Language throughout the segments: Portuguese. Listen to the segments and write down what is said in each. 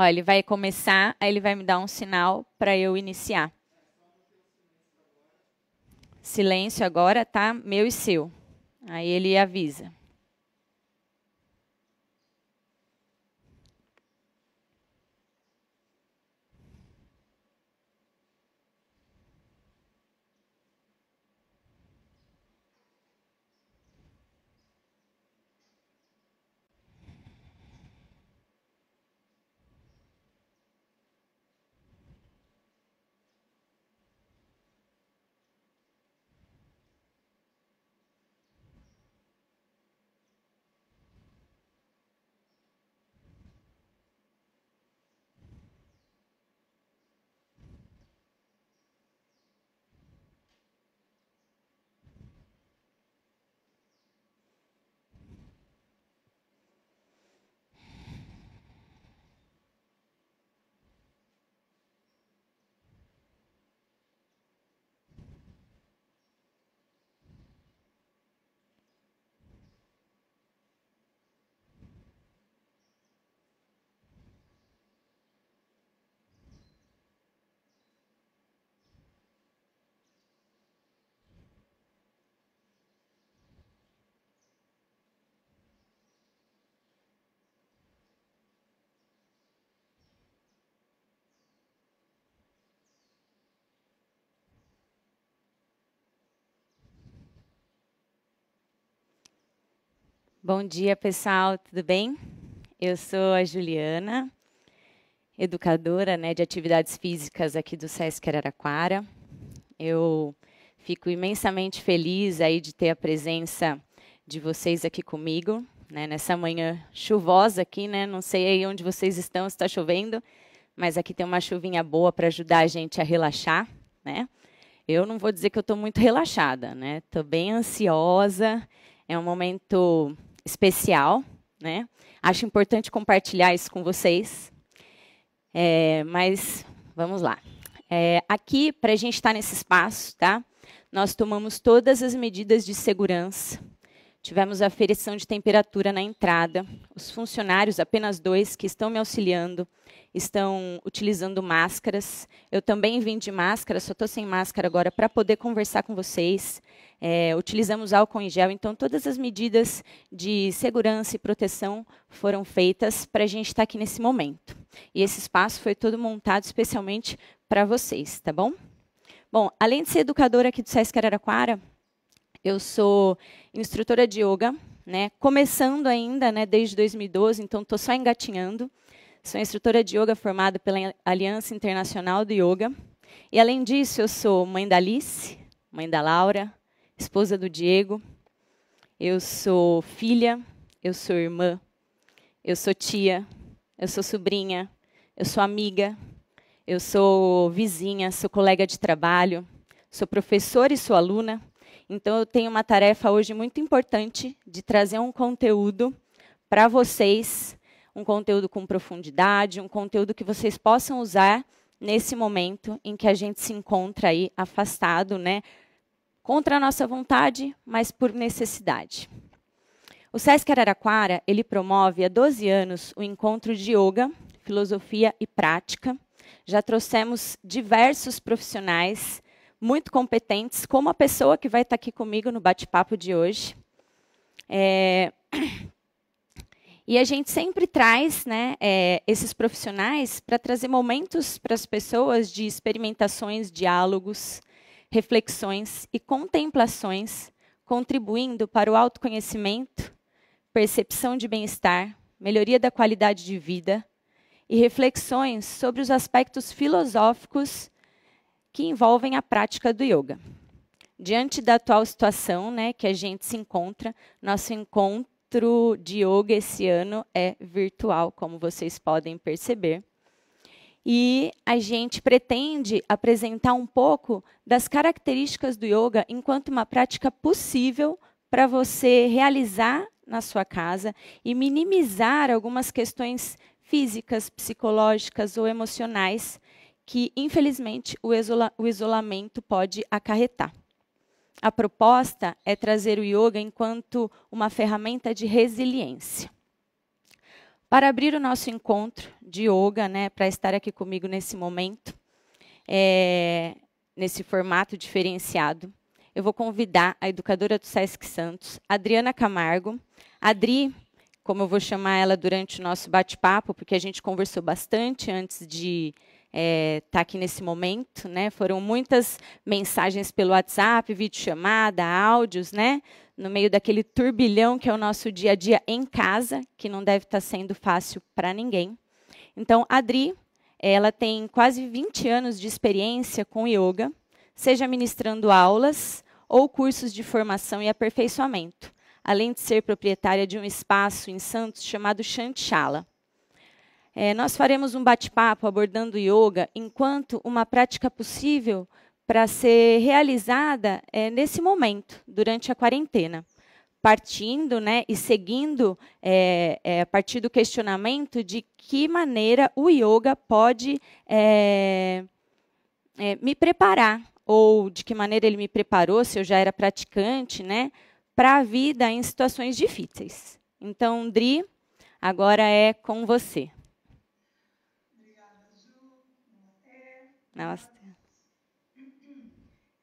Ó, ele vai começar, aí ele vai me dar um sinal para eu iniciar. Silêncio agora, tá? Meu e seu. Aí ele avisa. Bom dia, pessoal, tudo bem? Eu sou a Juliana, educadora, né, de atividades físicas aqui do Sesc Araraquara. Eu fico imensamente feliz aí de ter a presença de vocês aqui comigo, né, nessa manhã chuvosa aqui, né? Não sei aí onde vocês estão, se está chovendo, mas aqui tem uma chuvinha boa para ajudar a gente a relaxar, né? Eu não vou dizer que eu estou muito relaxada, né? Estou bem ansiosa, é um momento especial, né? Acho importante compartilhar isso com vocês, mas vamos lá. Aqui, para a gente estar nesse espaço, tá? Nós tomamos todas as medidas de segurança. Tivemos aferição de temperatura na entrada. Os funcionários, apenas 2, que estão me auxiliando, estão utilizando máscaras. Eu também vim de máscara, só estou sem máscara agora para poder conversar com vocês. Utilizamos álcool em gel, então todas as medidas de segurança e proteção foram feitas para a gente estar aqui nesse momento. E esse espaço foi todo montado especialmente para vocês, tá bom? Bom, além de ser educadora aqui do Sesc Araraquara, eu sou instrutora de yoga, né? Começando ainda, né, desde 2012, então estou só engatinhando. Sou instrutora de yoga formada pela Aliança Internacional do Yoga. E, além disso, eu sou mãe da Alice, mãe da Laura, esposa do Diego. Eu sou filha, eu sou irmã, eu sou tia, eu sou sobrinha, eu sou amiga, eu sou vizinha, sou colega de trabalho, sou professora e sou aluna. Então, eu tenho uma tarefa hoje muito importante de trazer um conteúdo para vocês, um conteúdo com profundidade, um conteúdo que vocês possam usar nesse momento em que a gente se encontra aí afastado, né, contra a nossa vontade, mas por necessidade. O Sesc Araraquara, ele promove há 12 anos o encontro de yoga, filosofia e prática. Já trouxemos diversos profissionais muito competentes, como a pessoa que vai estar aqui comigo no bate-papo de hoje. E a gente sempre traz, né, esses profissionais para trazer momentos para as pessoas de experimentações, diálogos, reflexões e contemplações, contribuindo para o autoconhecimento, percepção de bem-estar, melhoria da qualidade de vida e reflexões sobre os aspectos filosóficos que envolvem a prática do yoga. Diante da atual situação, né, que a gente se encontra, nosso encontro de yoga esse ano é virtual, como vocês podem perceber. E a gente pretende apresentar um pouco das características do yoga enquanto uma prática possível para você realizar na sua casa e minimizar algumas questões físicas, psicológicas ou emocionais que, infelizmente, o isolamento pode acarretar. A proposta é trazer o yoga enquanto uma ferramenta de resiliência. Para abrir o nosso encontro de yoga, né, para estar aqui comigo nesse momento, nesse formato diferenciado, eu vou convidar a educadora do Sesc Santos, Adriana Camargo. Adri, como eu vou chamar ela durante o nosso bate-papo, porque a gente conversou bastante antes de estar aqui nesse momento, né? Foram muitas mensagens pelo WhatsApp, videochamada, áudios, né? No meio daquele turbilhão que é o nosso dia a dia em casa, que não deve estar sendo fácil para ninguém. Então, a Adri, ela tem quase 20 anos de experiência com yoga, seja ministrando aulas ou cursos de formação e aperfeiçoamento, além de ser proprietária de um espaço em Santos chamado Chantichala. Nós faremos um bate-papo abordando yoga enquanto uma prática possível para ser realizada nesse momento, durante a quarentena, partindo, né, e seguindo a partir do questionamento de que maneira o yoga pode me preparar, ou de que maneira ele me preparou, se eu já era praticante, né, para a vida em situações difíceis. Então, Dri, agora é com você. Obrigada, Ju. Namastê.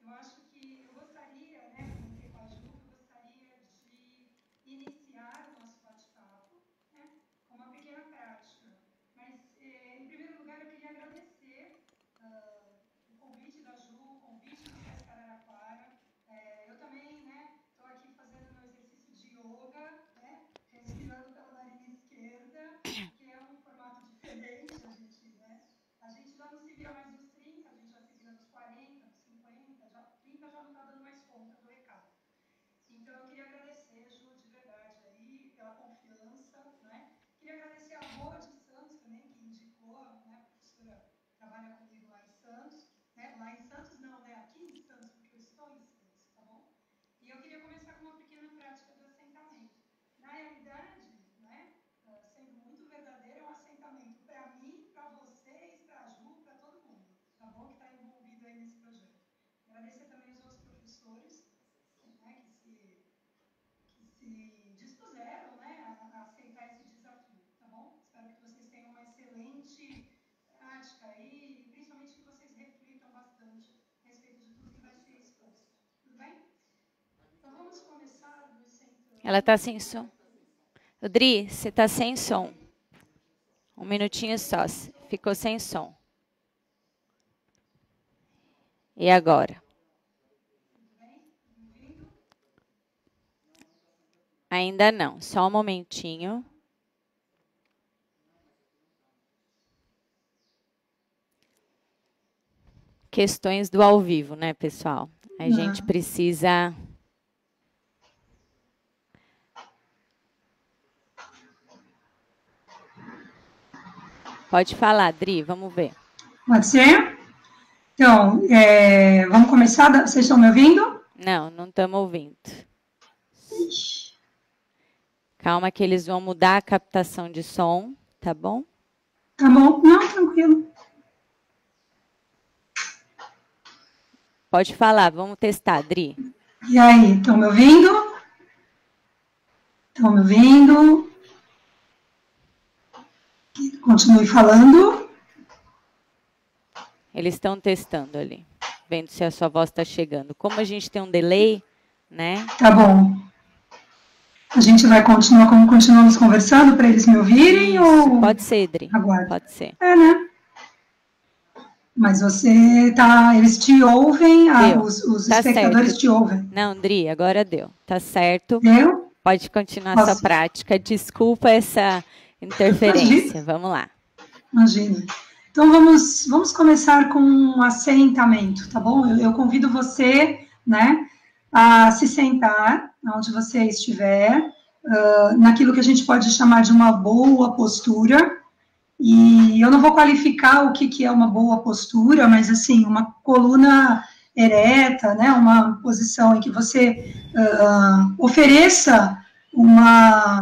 Eu acho que eu gostaria, né, comentei com a Ju, que eu gostaria de iniciar o nosso bate-papo, né, com uma pequena prática. Mas, em primeiro lugar, eu queria agradecer o convite da Ju, o convite do Sesc Araraquara. Eu também, né, estou aqui fazendo meu exercício de yoga, né, respirando pela narina esquerda, que é um formato diferente, a gente já não se vira mais nos 30, a gente já se vira nos 40, nos 50, 30 já não está dando mais conta do recado. Então, eu queria agradecer, Ju, de verdade, aí, pela confiança, né? Queria agradecer a Rô de Santos também, que indicou, né? A professora trabalha comigo lá em Santos, né? Lá em Santos não, né? Aqui em Santos, porque eu estou em Santos, tá bom? E eu queria começar com uma pequena prática de assentamento. Na realidade, né? Sendo muito verdadeiro, é um assentamento para mim, para vocês, para a Ju, para todo mundo, tá bom? Que está envolvido aí nesse projeto. Agradecer também os outros professores, né, que se dispuseram, né, a aceitar esse desafio, tá bom? Espero que vocês tenham uma excelente prática aí, e principalmente que vocês reflitam bastante a respeito de tudo que vai ser exposto. Tudo bem? Então vamos começar nos sentando. Ela está sem som. Dri, você está sem som. Um minutinho só. Ficou sem som. E agora? Ainda não. Só um momentinho. Questões do ao vivo, né, pessoal? A gente precisa... Pode falar, Dri, vamos ver. Pode ser? Então, vamos começar? Vocês estão me ouvindo? Não, não estamos ouvindo. Calma que eles vão mudar a captação de som, tá bom? Tá bom. Não, tranquilo. Pode falar, vamos testar, Dri. E aí, estão me ouvindo? Estão me ouvindo? Continue falando. Eles estão testando ali, vendo se a sua voz está chegando. Como a gente tem um delay, né? Tá bom. A gente vai continuar como continuamos conversando para eles me ouvirem? Isso, ou pode ser, Dri. Aguardo. Pode ser. Né? Mas você tá, eles te ouvem, os tá espectadores certo. Te ouvem. Não, Dri, agora deu. Tá certo. Deu? Pode continuar sua prática. Desculpa essa interferência. Vamos lá. Imagina. Então, vamos começar com um assentamento, tá bom? Eu convido você, né, a se sentar onde você estiver, naquilo que a gente pode chamar de uma boa postura. E eu não vou qualificar o que é uma boa postura, mas, assim, uma coluna ereta, né, uma posição em que você ofereça uma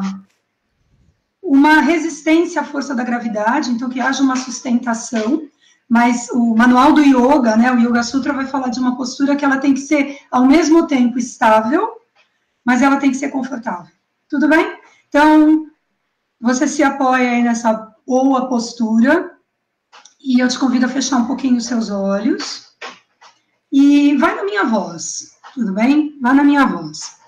resistência à força da gravidade, então que haja uma sustentação, mas o manual do yoga, né, o Yoga Sutra vai falar de uma postura que ela tem que ser, ao mesmo tempo, estável, mas ela tem que ser confortável. Tudo bem? Então, Você se apoia aí nessa boa postura e eu te convido a fechar um pouquinho os seus olhos e vai na minha voz, tudo bem? Vai na minha voz.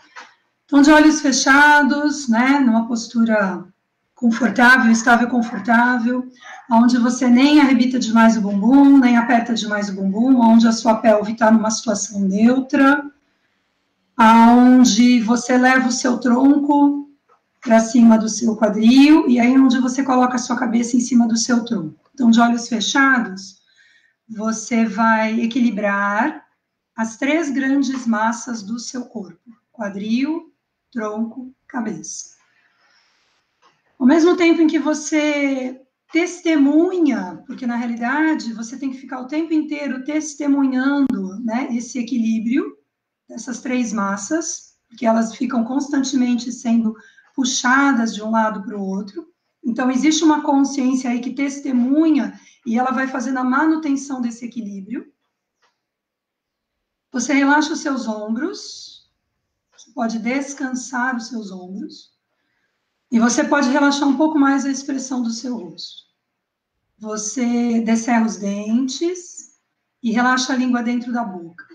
Então, de olhos fechados, né, numa postura confortável, estável e confortável, onde você nem arrebita demais o bumbum, nem aperta demais o bumbum, onde a sua pelve está numa situação neutra, onde você leva o seu tronco para cima do seu quadril, e aí onde você coloca a sua cabeça em cima do seu tronco. Então, de olhos fechados, você vai equilibrar as 3 grandes massas do seu corpo: quadril, tronco, cabeça. Ao mesmo tempo em que você testemunha, porque na realidade você tem que ficar o tempo inteiro testemunhando, né, esse equilíbrio dessas 3 massas, porque elas ficam constantemente sendo puxadas de um lado para o outro. Então, existe uma consciência aí que testemunha e ela vai fazendo a manutenção desse equilíbrio. Você relaxa os seus ombros, você pode descansar os seus ombros, e você pode relaxar um pouco mais a expressão do seu rosto. Você descerra os dentes e relaxa a língua dentro da boca.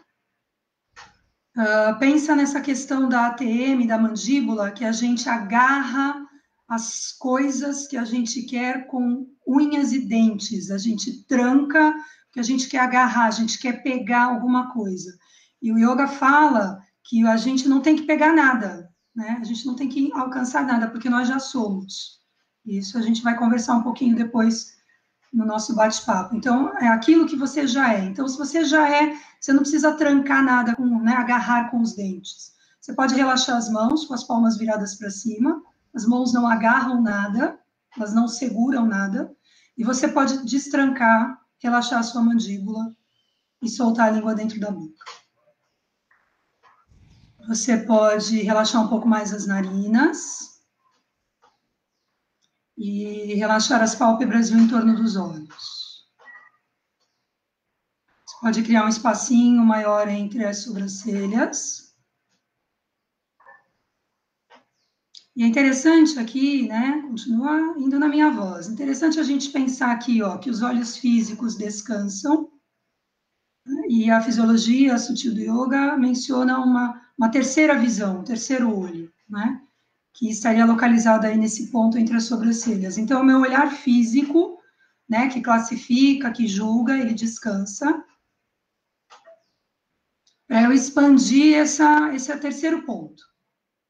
Pensa nessa questão da ATM, da mandíbula, que a gente agarra as coisas que a gente quer com unhas e dentes. A gente tranca, porque a gente quer agarrar, a gente quer pegar alguma coisa. E o yoga fala que a gente não tem que pegar nada, né? A gente não tem que alcançar nada, porque nós já somos. Isso a gente vai conversar um pouquinho depois no nosso bate-papo. Então, é aquilo que você já é. Então, se você já é, você não precisa trancar nada, né, agarrar com os dentes. Você pode relaxar as mãos com as palmas viradas para cima, as mãos não agarram nada, elas não seguram nada, e você pode destrancar, relaxar a sua mandíbula e soltar a língua dentro da boca. Você pode relaxar um pouco mais as narinas e relaxar as pálpebras e o entorno dos olhos. Pode criar um espacinho maior entre as sobrancelhas. E é interessante aqui, né, continua indo na minha voz, interessante a gente pensar aqui, ó, que os olhos físicos descansam, né, e a fisiologia sutil do yoga menciona uma terceira visão, um terceiro olho, né, que estaria localizado aí nesse ponto entre as sobrancelhas. Então, o meu olhar físico, né, que classifica, que julga, ele descansa. Para eu expandir esse é o terceiro ponto.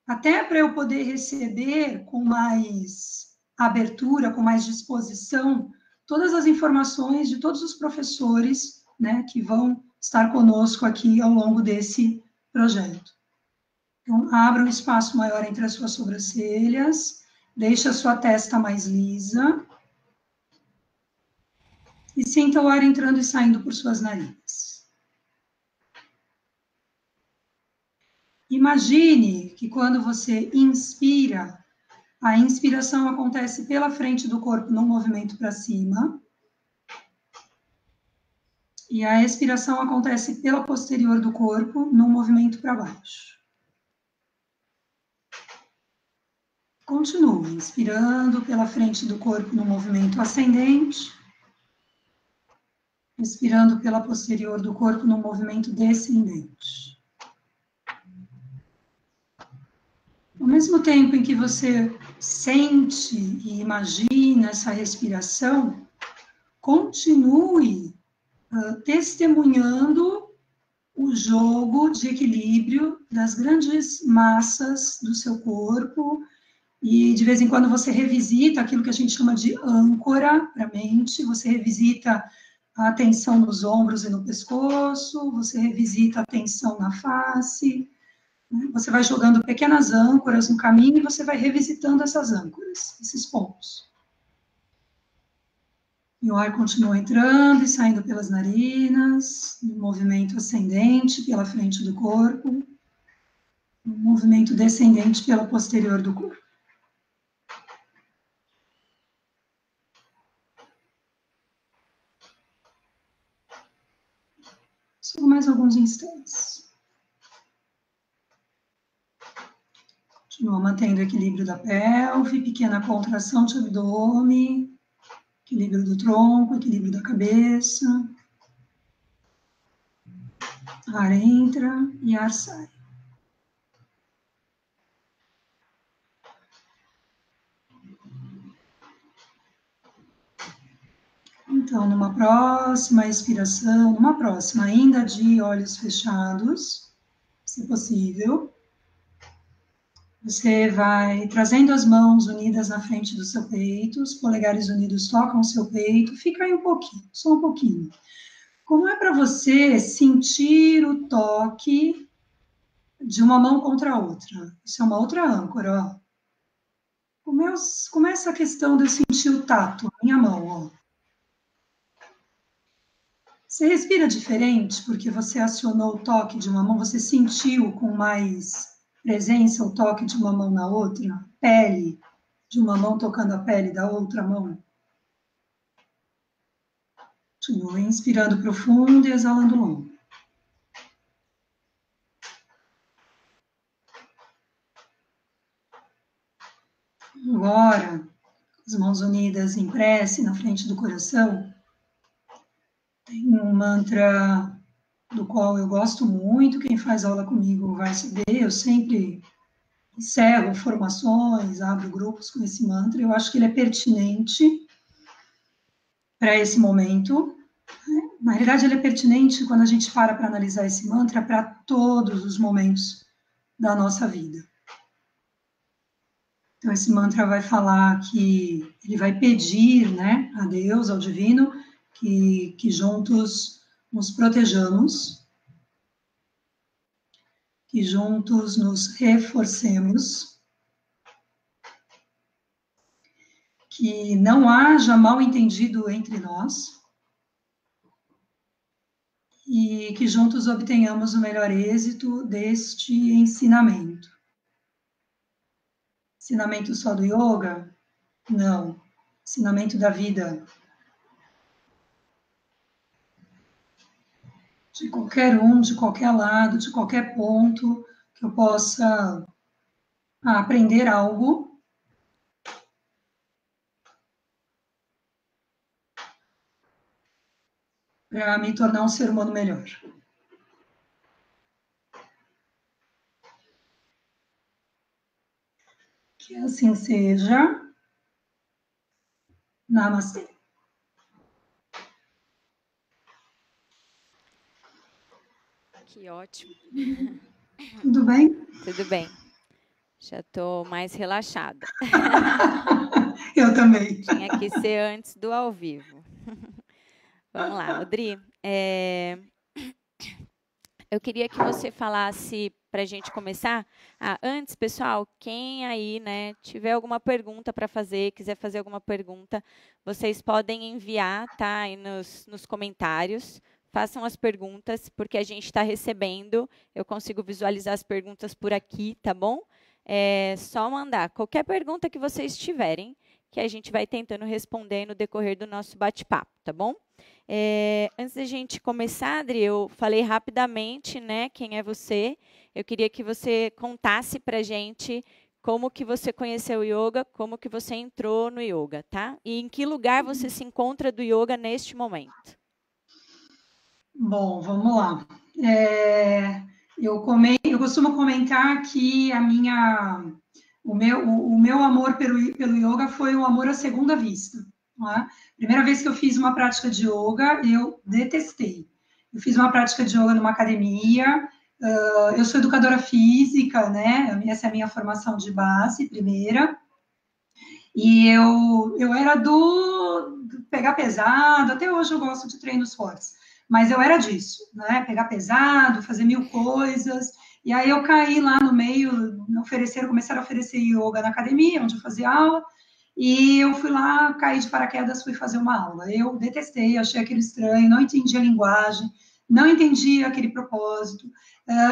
Até para eu poder receber com mais abertura, com mais disposição, todas as informações de todos os professores, né, que vão estar conosco aqui ao longo desse projeto. Então, abra um espaço maior entre as suas sobrancelhas, deixe a sua testa mais lisa e sinta o ar entrando e saindo por suas narinas. Imagine que quando você inspira, a inspiração acontece pela frente do corpo num movimento para cima. E a expiração acontece pela posterior do corpo num movimento para baixo. Continue inspirando pela frente do corpo no movimento ascendente. Expirando pela posterior do corpo no movimento descendente. Ao mesmo tempo em que você sente e imagina essa respiração, continue testemunhando o jogo de equilíbrio das grandes massas do seu corpo, e de vez em quando você revisita aquilo que a gente chama de âncora para a mente, você revisita a tensão nos ombros e no pescoço, você revisita a tensão na face, né? Você vai jogando pequenas âncoras no caminho e você vai revisitando essas âncoras, esses pontos. E o ar continua entrando e saindo pelas narinas, no movimento ascendente pela frente do corpo, no movimento descendente pela posterior do corpo. Só mais alguns instantes. Continua mantendo o equilíbrio da pelve, pequena contração de abdômen, equilíbrio do tronco, equilíbrio da cabeça. Ar entra e ar sai. Então, numa próxima expiração, numa próxima, ainda de olhos fechados, se possível, você vai trazendo as mãos unidas na frente do seu peito, os polegares unidos tocam o seu peito, fica aí um pouquinho, só um pouquinho. Como é para você sentir o toque de uma mão contra a outra? Isso é uma outra âncora, ó. Como é essa questão de eu sentir o tato, a minha mão, ó. Você respira diferente porque você acionou o toque de uma mão, você sentiu com mais presença o toque de uma mão na outra? Pele de uma mão tocando a pele da outra mão? Continua inspirando profundo e exalando longo. Agora, as mãos unidas em prece na frente do coração. Tem um mantra do qual eu gosto muito, quem faz aula comigo vai saber, eu sempre encerro formações, abro grupos com esse mantra, eu acho que ele é pertinente para esse momento. Na realidade, ele é pertinente quando a gente para analisar esse mantra para todos os momentos da nossa vida. Então, esse mantra vai falar que ele vai pedir, né, a Deus, ao divino, que juntos nos protejamos, que juntos nos reforcemos, que não haja mal-entendido entre nós e que juntos obtenhamos o melhor êxito deste ensinamento. Ensinamento só do yoga? Não. Ensinamento da vida. De qualquer um, de qualquer lado, de qualquer ponto que eu possa aprender algo para me tornar um ser humano melhor. Que assim seja. Namastê. Que ótimo. Tudo bem? Tudo bem. Já estou mais relaxada. Eu também. Tinha que ser antes do ao vivo. Vamos lá, Odri. Eu queria que você falasse, para a gente começar, antes, pessoal, quem aí, né, tiver alguma pergunta para fazer, quiser fazer alguma pergunta, vocês podem enviar, tá, aí nos comentários. Façam as perguntas, porque a gente está recebendo, eu consigo visualizar as perguntas por aqui, tá bom? É só mandar qualquer pergunta que vocês tiverem, que a gente vai tentando responder no decorrer do nosso bate-papo, tá bom? Antes da gente começar, Adri, eu falei rapidamente, né, quem é você. Eu queria que você contasse para a gente como que você conheceu o yoga, como que você entrou no yoga, tá? E em que lugar você se encontra do yoga neste momento? Bom, vamos lá. Eu costumo comentar que o meu amor pelo yoga foi um amor à segunda vista. Não é? Primeira vez que eu fiz uma prática de yoga, eu detestei. Eu fiz uma prática de yoga numa academia, eu sou educadora física, né? Essa é a minha formação de base, primeira. E eu era do pegar pesado, até hoje eu gosto de treinos fortes, mas eu era disso, né? Pegar pesado, fazer 1000 coisas. E aí eu caí lá no meio, começaram a oferecer yoga na academia, onde eu fazia aula, e eu fui lá, caí de paraquedas, fui fazer uma aula. Eu detestei, achei aquilo estranho, não entendi a linguagem, não entendi aquele propósito.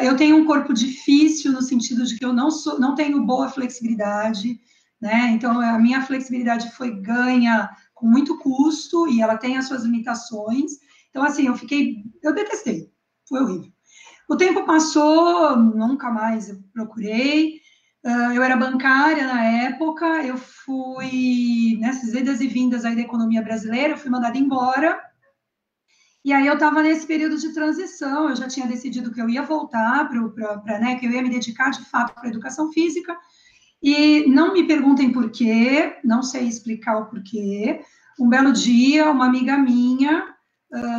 Eu tenho um corpo difícil no sentido de que eu não tenho boa flexibilidade, né? Então, a minha flexibilidade foi ganha com muito custo e ela tem as suas limitações. Então, assim, eu detestei, foi horrível. O tempo passou, nunca mais eu procurei. Eu era bancária na época, eu fui, nessas idas e vindas aí da economia brasileira, eu fui mandada embora, e aí eu estava nesse período de transição, eu já tinha decidido que eu ia voltar né, que eu ia me dedicar de fato para a educação física, e não me perguntem por quê, não sei explicar o porquê. Um belo dia, uma amiga minha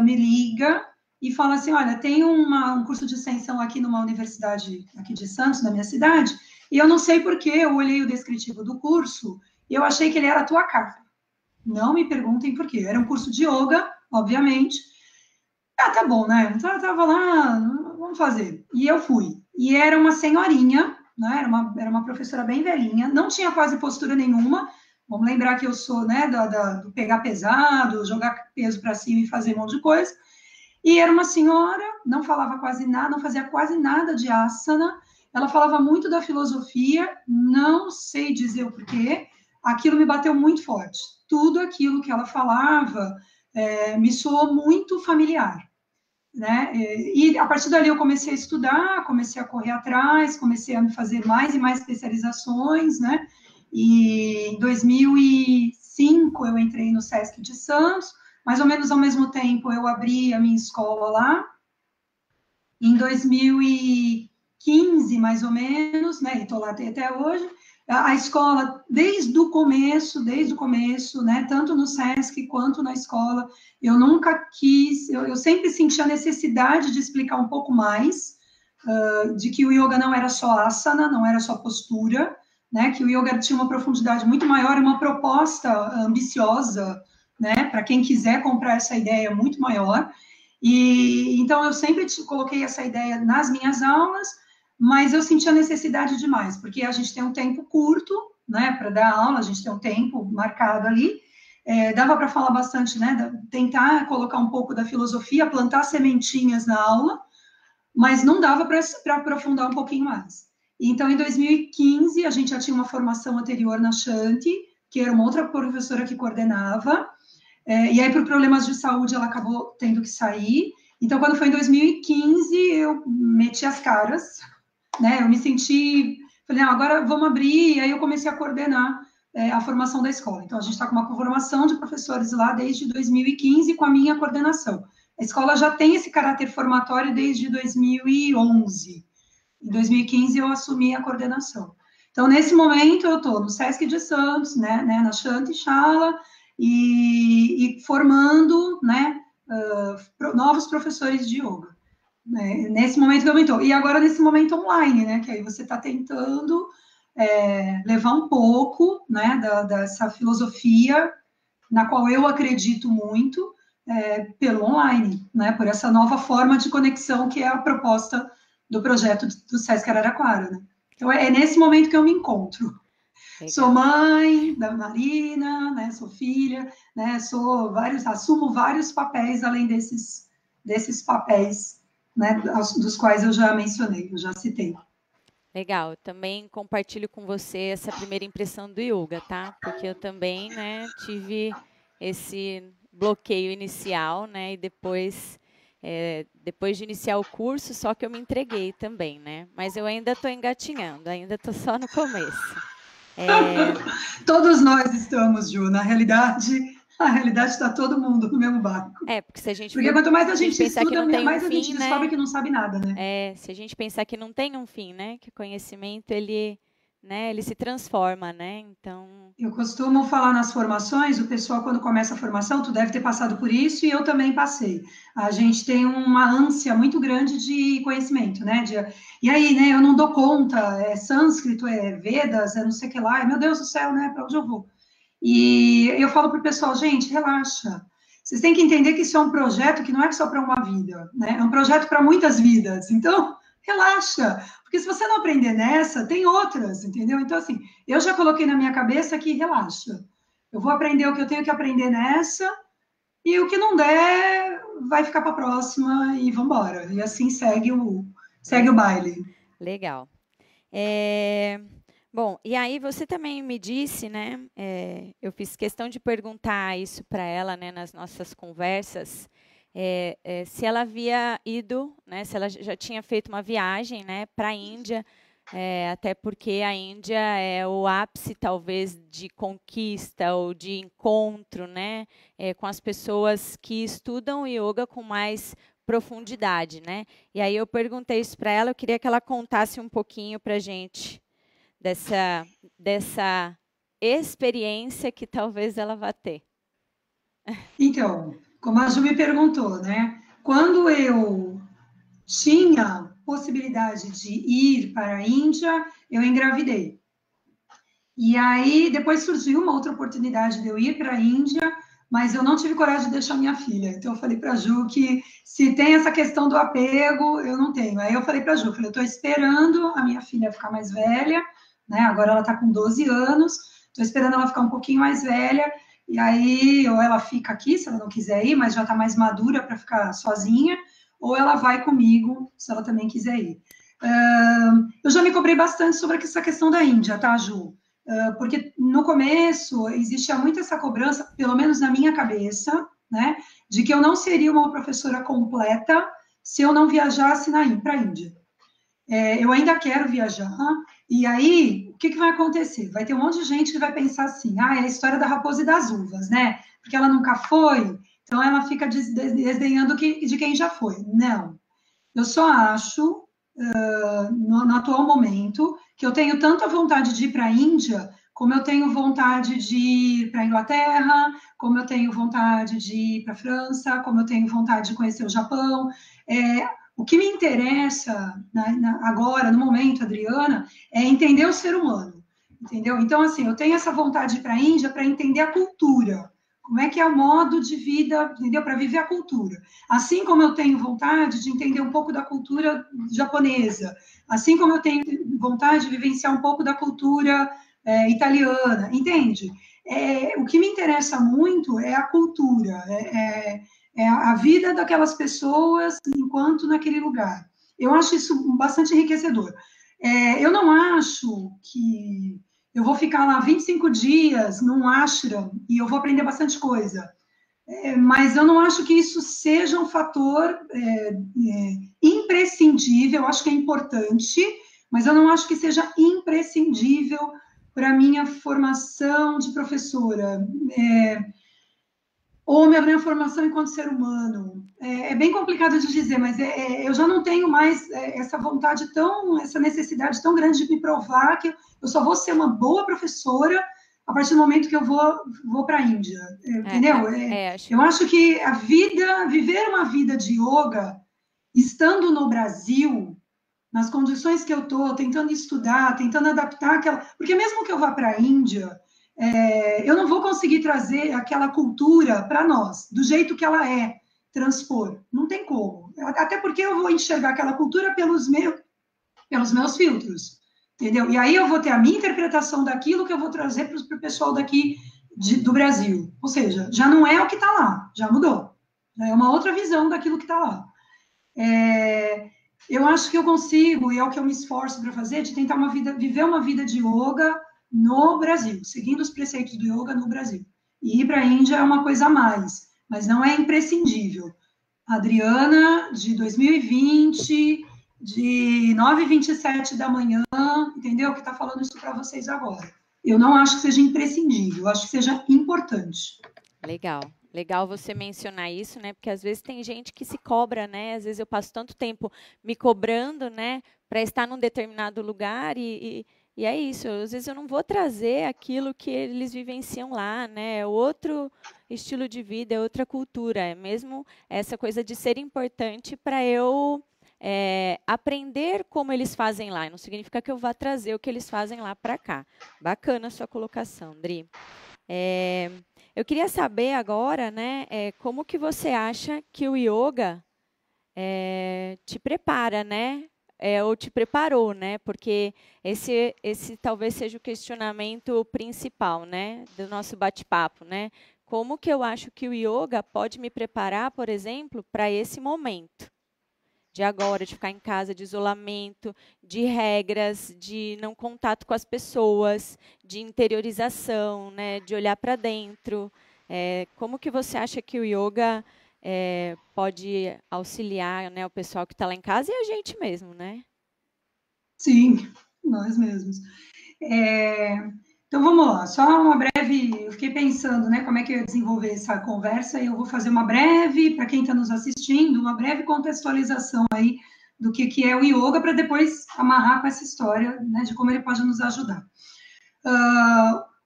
me liga e fala assim: olha, tem um curso de extensão aqui numa universidade aqui de Santos, na minha cidade, e eu não sei porquê, eu olhei o descritivo do curso e eu achei que ele era a tua cara. Não me perguntem por quê. Era um curso de yoga, obviamente. Ah, tá bom, né? Então, eu tava lá, vamos fazer. E eu fui. E era uma senhorinha, né? Era uma professora bem velhinha, não tinha quase postura nenhuma. Vamos lembrar que eu sou, né, do pegar pesado, jogar peso para cima e fazer um monte de coisa. E era uma senhora, não falava quase nada, não fazia quase nada de asana. Ela falava muito da filosofia, não sei dizer o porquê. Aquilo me bateu muito forte. Tudo aquilo que ela falava me soou muito familiar, né? E a partir dali eu comecei a estudar, comecei a correr atrás, comecei a me fazer mais e mais especializações, né? E em 2005 eu entrei no Sesc de Santos, mais ou menos ao mesmo tempo eu abri a minha escola lá. Em 2015, mais ou menos, né? E estou lá até hoje. A escola, desde o começo, né? Tanto no Sesc quanto na escola, eu nunca quis, eu sempre senti a necessidade de explicar um pouco mais, de que o yoga não era só asana, não era só postura, né? Que o yoga tinha uma profundidade muito maior, uma proposta ambiciosa, né? Para quem quiser comprar essa ideia muito maior. E então eu sempre coloquei essa ideia nas minhas aulas, mas eu senti a necessidade demais, porque a gente tem um tempo curto, né, para dar aula, a gente tem um tempo marcado ali. Dava para falar bastante, né, tentar colocar um pouco da filosofia, plantar sementinhas na aula, mas não dava para aprofundar um pouquinho mais. Então, em 2015, a gente já tinha uma formação anterior na Shanti, que era uma outra professora que coordenava, e aí, por problemas de saúde, ela acabou tendo que sair. Então, quando foi em 2015, eu meti as caras, né? Eu me senti, falei, agora vamos abrir, e aí eu comecei a coordenar a formação da escola. Então, a gente está com uma formação de professores lá desde 2015 com a minha coordenação. A escola já tem esse caráter formatório desde 2011. Em 2015, eu assumi a coordenação. Então, nesse momento, eu estou no Sesc de Santos, né, na Shanti Shala, e formando, né, novos professores de yoga. Né, nesse momento que eu estou. E agora, nesse momento online, né, que aí você está tentando levar um pouco, né, dessa filosofia na qual eu acredito muito, pelo online, né, por essa nova forma de conexão que é a proposta do projeto do Sesc Araraquara, né? Então, é nesse momento que eu me encontro. Legal. Sou mãe da Marina, né, sou filha, né, assumo vários papéis além desses papéis, né, dos quais eu já mencionei, eu já citei. Legal, também compartilho com você essa primeira impressão do yoga, tá? Porque eu também, né, tive esse bloqueio inicial, né, e depois de iniciar o curso, só que eu me entreguei também, né? Mas eu ainda estou engatinhando, ainda estou só no começo. Todos nós estamos, Ju, na realidade está todo mundo no mesmo barco. Porque se a gente Porque quanto mais a gente pensar que estuda, não tem mais um a gente fim, descobre né? que não sabe nada, né? Se a gente pensar que não tem um fim, né? Que o conhecimento, ele se transforma, né? Então, Eu costumo falar nas formações, o pessoal, quando começa a formação, tu deve ter passado por isso e eu também passei. A gente tem uma ânsia muito grande de conhecimento, né? E aí, né? Eu não dou conta, é sânscrito, é Vedas, é não sei o que lá, meu Deus do céu, né? Para onde eu vou? E eu falo para o pessoal, gente, relaxa. Vocês têm que entender que isso é um projeto que não é só para uma vida, né? É um projeto para muitas vidas. Então, relaxa. Porque se você não aprender nessa, tem outras, entendeu? Então, assim, eu já coloquei na minha cabeça que relaxa. Eu vou aprender o que eu tenho que aprender nessa, e o que não der, vai ficar para a próxima e vamos embora. E assim segue o baile. legal. Bom, e aí você também me disse, né? Eu fiz questão de perguntar isso para ela, né, nas nossas conversas, se ela havia ido, né? Se ela já tinha feito uma viagem, né, para a Índia, Até porque a Índia é o ápice, talvez, de conquista ou de encontro, né, com as pessoas que estudam yoga com mais profundidade, né? E aí eu perguntei isso para ela, eu queria que ela contasse um pouquinho para a gente dessa experiência que talvez ela vá ter. Então, como a Ju me perguntou, né? Quando eu tinha possibilidade de ir para a Índia, eu engravidei. E aí, depois surgiu uma outra oportunidade de eu ir para a Índia, mas eu não tive coragem de deixar minha filha. Então, eu falei para a Ju que se tem essa questão do apego, eu não tenho. Aí eu falei para a Ju, eu estou esperando a minha filha ficar mais velha, né? Agora ela está com 12 anos, estou esperando ela ficar um pouquinho mais velha, e aí ou ela fica aqui, se ela não quiser ir, mas já está mais madura para ficar sozinha, ou ela vai comigo, se ela também quiser ir. Eu já me cobrei bastante sobre essa questão da Índia, tá, Ju? Porque no começo existia muito essa cobrança, pelo menos na minha cabeça, né, de que eu não seria uma professora completa se eu não viajasse para a Índia. Eu ainda quero viajar, e aí o que vai acontecer? Vai ter um monte de gente que vai pensar assim: é a história da raposa e das uvas, né? Porque ela nunca foi, então ela fica desdenhando de quem já foi. Não, eu só acho no atual momento, que eu tenho tanta vontade de ir para a Índia, como eu tenho vontade de ir para a Inglaterra, como eu tenho vontade de ir para a França, como eu tenho vontade de conhecer o Japão. O que me interessa agora, no momento, Adriana, é entender o ser humano, entendeu? Então, assim, eu tenho essa vontade de ir para a Índia para entender a cultura, como é que é o modo de vida, entendeu? Para viver a cultura. Assim como eu tenho vontade de entender um pouco da cultura japonesa, assim como eu tenho vontade de vivenciar um pouco da cultura italiana, entende? O que me interessa muito é a cultura, é a vida daquelas pessoas enquanto naquele lugar. Eu acho isso bastante enriquecedor. Eu não acho que eu vou ficar lá 25 dias num ashram e eu vou aprender bastante coisa. Mas eu não acho que isso seja um fator imprescindível, eu acho que é importante, mas eu não acho que seja imprescindível para a minha formação de professora, ou minha formação enquanto ser humano. É bem complicado de dizer, mas eu já não tenho mais essa vontade essa necessidade tão grande de me provar que eu só vou ser uma boa professora a partir do momento que eu vou para a Índia, entendeu? Eu acho que viver uma vida de yoga, estando no Brasil, nas condições que eu estou, tentando estudar, tentando adaptar aquela. Porque mesmo que eu vá para a Índia, eu não vou conseguir trazer aquela cultura para nós, do jeito que ela é, transpor. Não tem como. Até porque eu vou enxergar aquela cultura pelos meus filtros, entendeu? E aí eu vou ter a minha interpretação daquilo que eu vou trazer para o pessoal daqui do Brasil. Ou seja, já não é o que está lá, já mudou. Já é uma outra visão daquilo que está lá. Eu acho que eu consigo, e é o que eu me esforço para fazer, de tentar viver uma vida de yoga no Brasil, seguindo os preceitos do yoga no Brasil. E ir para a Índia é uma coisa a mais, mas não é imprescindível. Adriana, de 2020, de 9h27 da manhã, entendeu? Que está falando isso para vocês agora. Eu não acho que seja imprescindível, eu acho que seja importante. Legal. Legal você mencionar isso, né? Porque às vezes tem gente que se cobra, né? Às vezes eu passo tanto tempo me cobrando, né? Para estar num determinado lugar e é isso. Às vezes eu não vou trazer aquilo que eles vivenciam lá, né? É outro estilo de vida, é outra cultura. É mesmo essa coisa de ser importante para eu aprender como eles fazem lá. Não significa que eu vá trazer o que eles fazem lá para cá. Bacana a sua colocação, Dri. Eu queria saber agora, né, como que você acha que o yoga te prepara, né? Ou te preparou, né? Porque esse talvez seja o questionamento principal, né, do nosso bate-papo, né? Como que eu acho que o yoga pode me preparar, por exemplo, para esse momento de agora, de ficar em casa, de isolamento, de regras, de não contato com as pessoas, de interiorização, né, de olhar para dentro. Como que você acha que o yoga pode auxiliar, né, o pessoal que está lá em casa e a gente mesmo, né? Sim. Nós mesmos. Então, vamos lá, só uma breve, eu fiquei pensando, né, como é que eu ia desenvolver essa conversa, e eu vou fazer uma breve, para quem está nos assistindo, uma breve contextualização aí do que é o yoga, para depois amarrar com essa história, né, de como ele pode nos ajudar.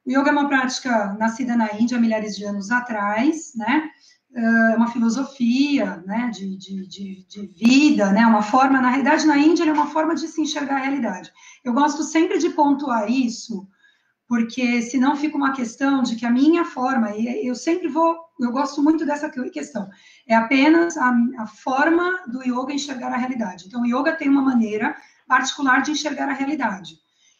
O yoga é uma prática nascida na Índia há milhares de anos atrás, né, é uma filosofia, né, de vida, né, uma forma, na realidade, na Índia, ele é uma forma de se enxergar a realidade. Eu gosto sempre de pontuar isso, porque senão fica uma questão de que a minha forma, e eu sempre eu gosto muito dessa questão, é apenas a forma do yoga enxergar a realidade. Então, o yoga tem uma maneira particular de enxergar a realidade.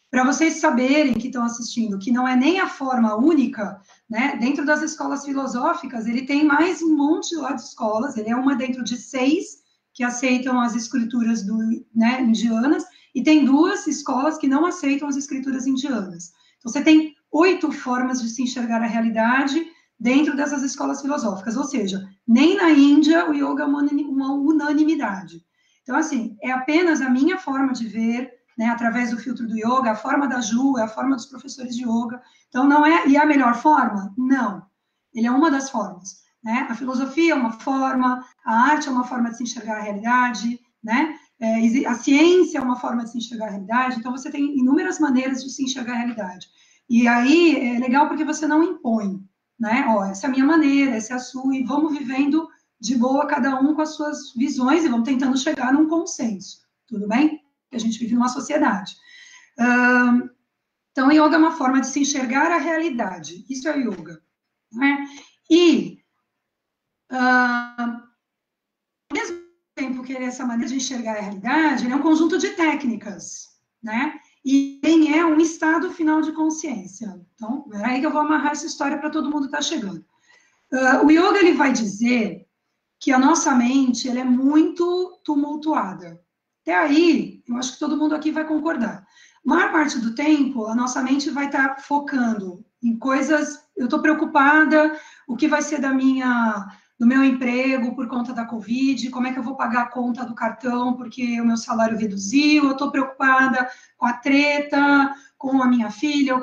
Para vocês saberem que estão assistindo, que não é nem a forma única, né? Dentro das escolas filosóficas, ele tem mais um monte lá de escolas, ele é uma dentro de 6 que aceitam as escrituras né, indianas, e tem 2 escolas que não aceitam as escrituras indianas. Então, você tem 8 formas de se enxergar a realidade dentro dessas escolas filosóficas, ou seja, nem na Índia o yoga é uma unanimidade. Então, assim, é apenas a minha forma de ver, né, através do filtro do yoga, a forma da Ju, é a forma dos professores de yoga. Então, não é, e é a melhor forma? Não. Ele é uma das formas, né? A filosofia é uma forma, a arte é uma forma de se enxergar a realidade, né? A ciência é uma forma de se enxergar a realidade, então você tem inúmeras maneiras de se enxergar a realidade. E aí é legal porque você não impõe, né? Ó, essa é a minha maneira, essa é a sua, e vamos vivendo de boa, cada um com as suas visões, e vamos tentando chegar num consenso, tudo bem? Que a gente vive numa sociedade. Então, yoga é uma forma de se enxergar a realidade. Isso é yoga. Né? E, ao mesmo tempo que essa maneira de enxergar a realidade, ele é um conjunto de técnicas, né? E também é um estado final de consciência. Então, é aí que eu vou amarrar essa história para todo mundo estar chegando. O yoga, ele vai dizer que a nossa mente, ela é muito tumultuada. Até aí, eu acho que todo mundo aqui vai concordar. A maior parte do tempo, a nossa mente vai estar focando em coisas, eu estou preocupada, o que vai ser do meu emprego por conta da Covid, como é que eu vou pagar a conta do cartão porque o meu salário reduziu, eu estou preocupada com a treta, com a minha filha.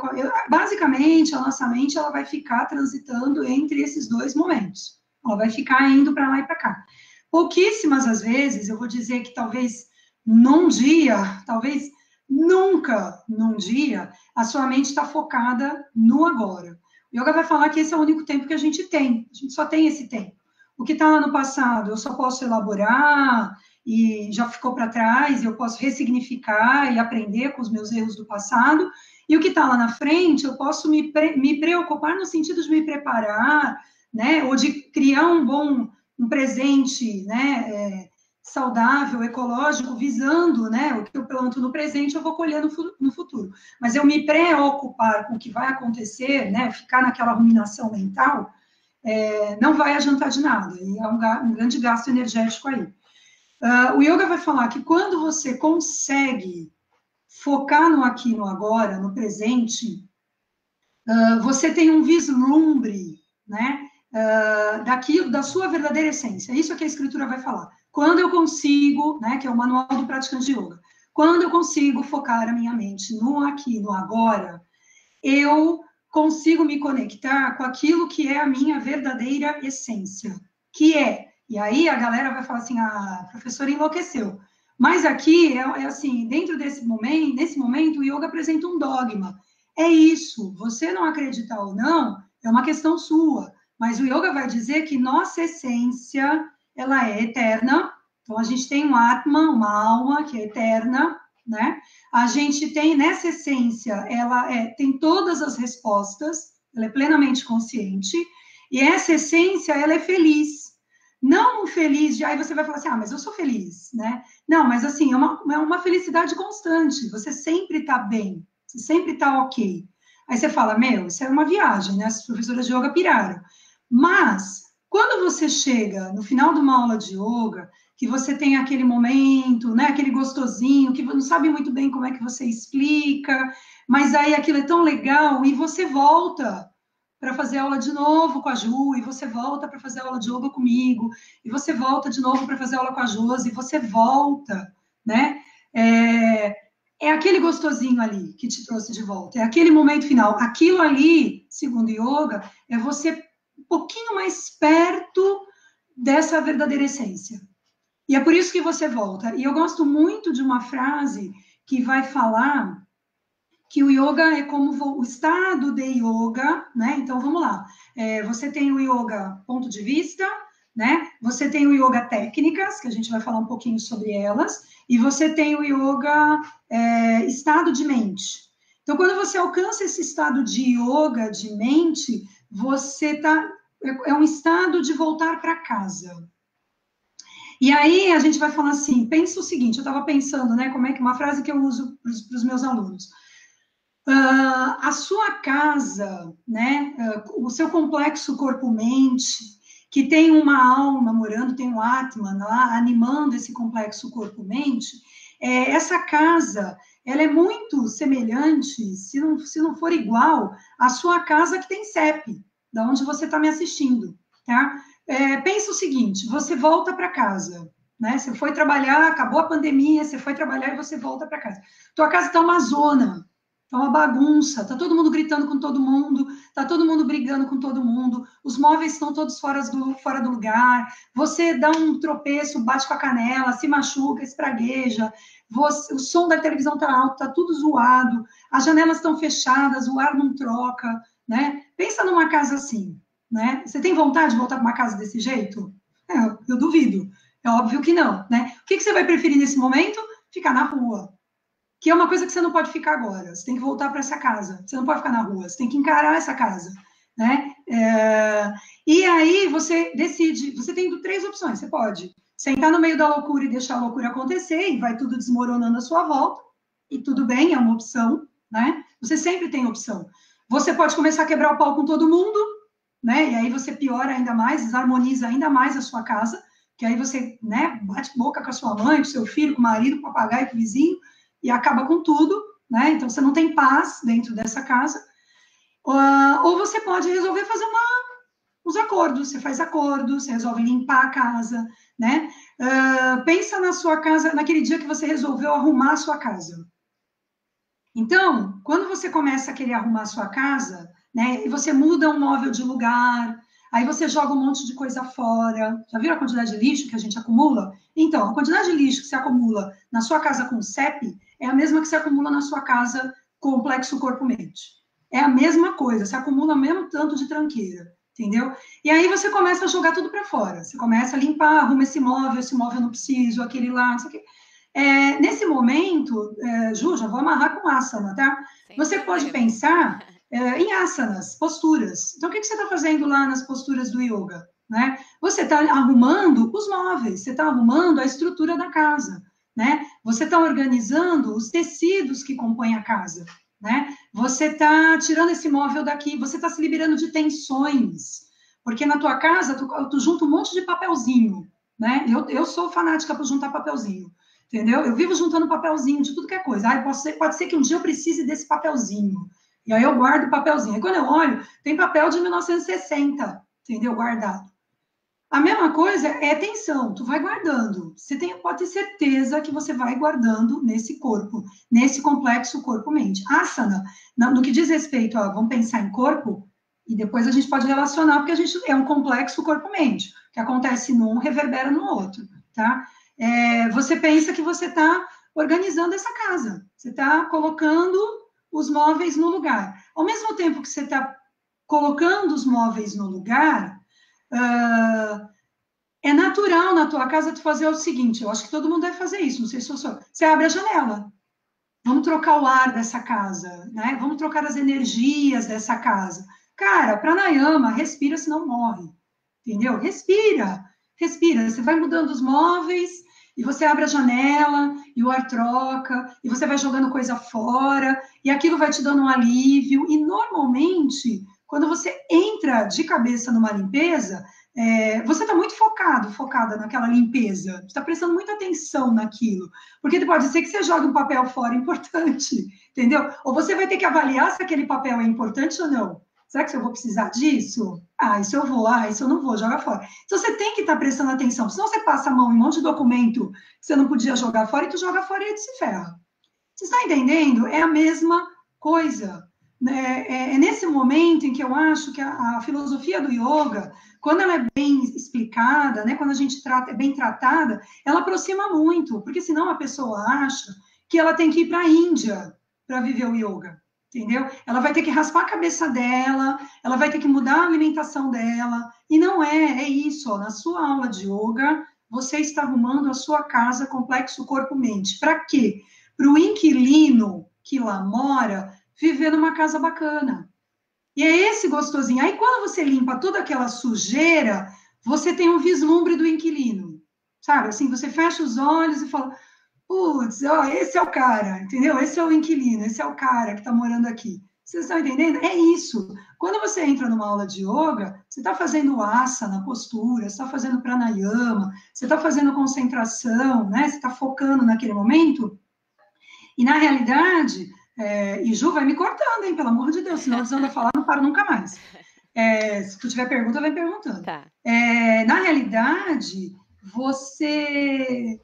Basicamente, a nossa mente ela vai ficar transitando entre esses 2 momentos. Ela vai ficar indo para lá e para cá. Pouquíssimas as vezes, eu vou dizer que talvez num dia, talvez nunca num dia, a sua mente está focada no agora. O yoga vai falar que esse é o único tempo que a gente tem. A gente só tem esse tempo. O que está lá no passado, eu só posso elaborar e já ficou para trás, eu posso ressignificar e aprender com os meus erros do passado. E o que está lá na frente, eu posso me preocupar no sentido de me preparar, né, ou de criar um presente, né, saudável, ecológico, visando, né, o que eu planto no presente, eu vou colher no futuro. Mas eu me preocupar com o que vai acontecer, né, ficar naquela ruminação mental, não vai adiantar de nada, e é um grande gasto energético aí. O yoga vai falar que quando você consegue focar no aqui e no agora, no presente, você tem um vislumbre, né, daquilo, da sua verdadeira essência. Isso é que a escritura vai falar. Quando eu consigo, né, que é o manual do praticante de yoga, quando eu consigo focar a minha mente no aqui, no agora, eu consigo me conectar com aquilo que é a minha verdadeira essência, que é, e aí a galera vai falar assim, a professora enlouqueceu. Mas aqui, é assim, dentro nesse momento, o yoga apresenta um dogma. É isso, você não acreditar ou não, é uma questão sua. Mas o yoga vai dizer que nossa essência, ela é eterna. Então, a gente tem um Atman, uma alma que é eterna, né? A gente tem, nessa essência, ela tem todas as respostas, ela é plenamente consciente, e essa essência, ela é feliz. Não feliz de, aí você vai falar assim, mas eu sou feliz, né? Não, mas assim, é uma felicidade constante, você sempre está bem, você sempre está ok. Aí você fala, isso é uma viagem, né? As professoras de yoga piraram. Mas, quando você chega no final de uma aula de yoga, que você tem aquele momento, né, aquele gostosinho, que não sabe muito bem como é que você explica, mas aí aquilo é tão legal, e você volta para fazer aula de novo com a Ju, e você volta para fazer aula de yoga comigo, e você volta de novo para fazer aula com a Josi, e você volta, né? é aquele gostosinho ali que te trouxe de volta, é aquele momento final. Aquilo ali, segundo yoga, é você um pouquinho mais perto dessa verdadeira essência. E é por isso que você volta. E eu gosto muito de uma frase que vai falar que o yoga é como o estado de yoga, né? Então, vamos lá. Você tem o yoga ponto de vista, né? Você tem o yoga técnicas, que a gente vai falar um pouquinho sobre elas, e você tem o yoga estado de mente. Então, quando você alcança esse estado de yoga de mente, você tá é um estado de voltar para casa. E aí a gente vai falar assim, pensa o seguinte, eu estava pensando, né, como é que uma frase que eu uso para os meus alunos. A sua casa, né, o seu complexo corpo-mente, que tem uma alma morando, tem um Atman lá, animando esse complexo corpo-mente, essa casa, ela é muito semelhante, se não for igual, à sua casa que tem CEP, da onde você está me assistindo, tá? Pensa o seguinte, você volta para casa, né? Você foi trabalhar, acabou a pandemia, você foi trabalhar e você volta para casa. Tua casa está uma zona, tá uma bagunça, tá todo mundo gritando com todo mundo, tá todo mundo brigando com todo mundo, os móveis estão todos fora do lugar, você dá um tropeço, bate com a canela, se machuca, espragueja, o som da televisão tá alto, tá tudo zoado, as janelas estão fechadas, o ar não troca, né? Pensa numa casa assim, né? Você tem vontade de voltar para uma casa desse jeito? Eu duvido. É óbvio que não, né? O que você vai preferir nesse momento? Ficar na rua. Que é uma coisa que você não pode ficar agora. Você tem que voltar para essa casa. Você não pode ficar na rua. Você tem que encarar essa casa, né? E aí você decide. Você tem 3 opções. Você pode sentar no meio da loucura e deixar a loucura acontecer e vai tudo desmoronando à sua volta. E tudo bem, é uma opção, né? Você sempre tem opção. Você pode começar a quebrar o pau com todo mundo, né? E aí você piora ainda mais, desarmoniza ainda mais a sua casa, que aí você, né, bate boca com a sua mãe, com o seu filho, com o marido, com o papagaio, com o vizinho, e acaba com tudo, né? Então você não tem paz dentro dessa casa. Ou você pode resolver fazer uns acordos, você faz acordos, você resolve limpar a casa, né? Pensa na sua casa, naquele dia que você resolveu arrumar a sua casa. Então, quando você começa a querer arrumar a sua casa, né, e você muda um móvel de lugar, aí você joga um monte de coisa fora. Já viram a quantidade de lixo que a gente acumula? Então, a quantidade de lixo que você acumula na sua casa com CEP é a mesma que você acumula na sua casa complexo corpo-mente. É a mesma coisa, você acumula o mesmo tanto de tranqueira, entendeu? E aí você começa a jogar tudo para fora. Você começa a limpar, arruma esse móvel eu não preciso, aquele lá, não sei o quê. Nesse momento, Ju, já vou amarrar com asana, tá? Você pode pensar em asanas, posturas. Então, o que você está fazendo lá nas posturas do yoga? Né? Você está arrumando os móveis, você está arrumando a estrutura da casa, né? Você está organizando os tecidos que compõem a casa, né? Você está tirando esse móvel daqui, você está se liberando de tensões, porque na tua casa tu junta um monte de papelzinho, né? Eu sou fanática por juntar papelzinho. Entendeu? Eu vivo juntando papelzinho de tudo que é coisa. Pode ser que um dia eu precise desse papelzinho. E aí eu guardo o papelzinho. E quando eu olho, tem papel de 1960, entendeu? Guardado. A mesma coisa é tensão, tu vai guardando. Pode ter certeza que você vai guardando nesse corpo, nesse complexo corpo-mente. Asana, no que diz respeito a, vamos pensar em corpo, e depois a gente pode relacionar, porque a gente é um complexo corpo-mente. O que acontece num reverbera no outro, tá? Você pensa que você está organizando essa casa, você está colocando os móveis no lugar. Ao mesmo tempo que você está colocando os móveis no lugar, é natural na tua casa tu fazer o seguinte, eu acho que todo mundo deve fazer isso, não sei se eu sou. Você abre a janela, vamos trocar o ar dessa casa, né? Vamos trocar as energias dessa casa. Cara, pranayama, respira, senão morre, entendeu? Respira, você vai mudando os móveis, e você abre a janela, e o ar troca, e você vai jogando coisa fora, e aquilo vai te dando um alívio, e normalmente, quando você entra de cabeça numa limpeza, você está muito focada naquela limpeza, você está prestando muita atenção naquilo, porque pode ser que você jogue um papel fora importante, entendeu? Ou você vai ter que avaliar se aquele papel é importante ou não. Será que eu vou precisar disso? Isso eu vou. Isso eu não vou, joga fora. Então, você tem que estar prestando atenção, senão você passa a mão em um monte de documento que você não podia jogar fora e tu joga fora e ele se ferra. Você está entendendo? É a mesma coisa. É nesse momento em que eu acho que a filosofia do yoga, quando ela é bem explicada, né, quando a gente trata, é bem tratada, ela aproxima muito, porque senão a pessoa acha que ela tem que ir para a Índia para viver o yoga, entendeu? Ela vai ter que raspar a cabeça dela, ela vai ter que mudar a alimentação dela, e não é isso. Ó, na sua aula de yoga, você está arrumando a sua casa complexo corpo-mente. Para quê? Para o inquilino que lá mora viver numa casa bacana. E é esse gostosinho. Aí, quando você limpa toda aquela sujeira, você tem um vislumbre do inquilino. Sabe? Assim, você fecha os olhos e fala: putz, ó, esse é o cara, entendeu? Esse é o inquilino, esse é o cara que está morando aqui. Vocês estão entendendo? É isso. Quando você entra numa aula de yoga, você está fazendo asana, postura, você está fazendo pranayama, você está fazendo concentração, né? Você está focando naquele momento. E na realidade, e Ju vai me cortando, hein? Pelo amor de Deus, senão eu desando a falar, não paro nunca mais. Se tu tiver pergunta, vai perguntando. Tá. Na realidade, você,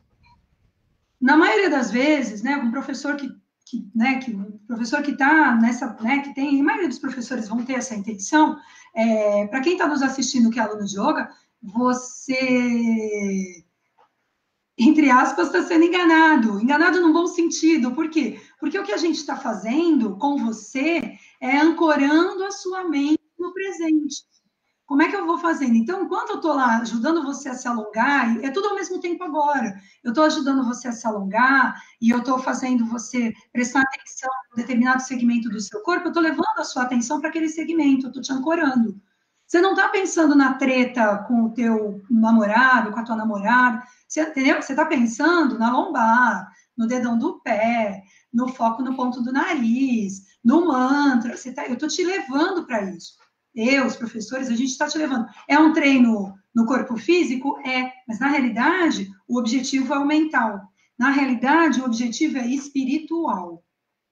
na maioria das vezes, né, um professor um professor que está nessa, né, que tem, a maioria dos professores vão ter essa intenção. Para quem está nos assistindo que é aluno de yoga, você, entre aspas, está sendo enganado num bom sentido. Por quê? Porque o que a gente está fazendo com você é ancorando a sua mente no presente. Como é que eu vou fazendo? Então, enquanto eu estou lá ajudando você a se alongar, é tudo ao mesmo tempo agora. Eu estou ajudando você a se alongar e eu estou fazendo você prestar atenção em um determinado segmento do seu corpo, eu estou levando a sua atenção para aquele segmento, eu estou te ancorando. Você não está pensando na treta com o teu namorado, com a tua namorada, você, entendeu? Você está pensando na lombar, no dedão do pé, no foco no ponto do nariz, no mantra. Eu estou te levando para isso. Os professores, a gente está te levando. É um treino no corpo físico? Mas na realidade, o objetivo é o mental. Na realidade, o objetivo é espiritual,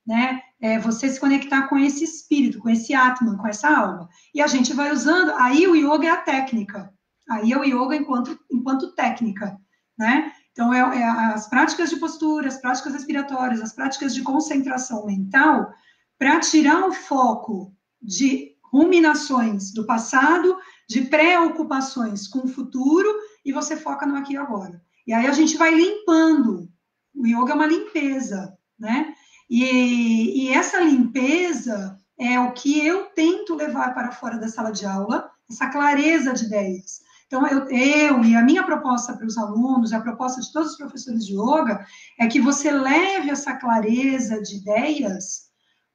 né? É você se conectar com esse espírito, com esse Atman, com essa alma. E a gente vai usando, aí o yoga é a técnica. Aí é o yoga enquanto técnica, né? Então, as práticas de postura, as práticas respiratórias, as práticas de concentração mental, para tirar o foco de ruminações do passado, de preocupações com o futuro, e você foca no aqui e agora. E aí a gente vai limpando. O yoga é uma limpeza, né? E essa limpeza é o que eu tento levar para fora da sala de aula, essa clareza de ideias. Então, eu e a minha proposta para os alunos, a proposta de todos os professores de yoga, é que você leve essa clareza de ideias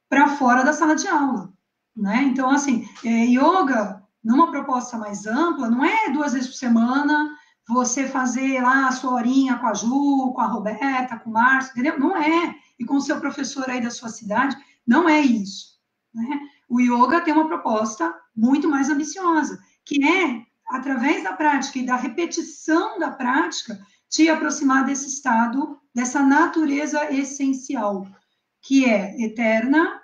para fora da sala de aula, né? Então, assim, yoga, numa proposta mais ampla, não é 2 vezes por semana você fazer lá a sua horinha com a Ju, com a Roberta, com o Márcio, entendeu? Não é. E com o seu professor aí da sua cidade, não é isso, né? O yoga tem uma proposta muito mais ambiciosa, que é, através da prática e da repetição da prática, te aproximar desse estado, dessa natureza essencial, que é eterna,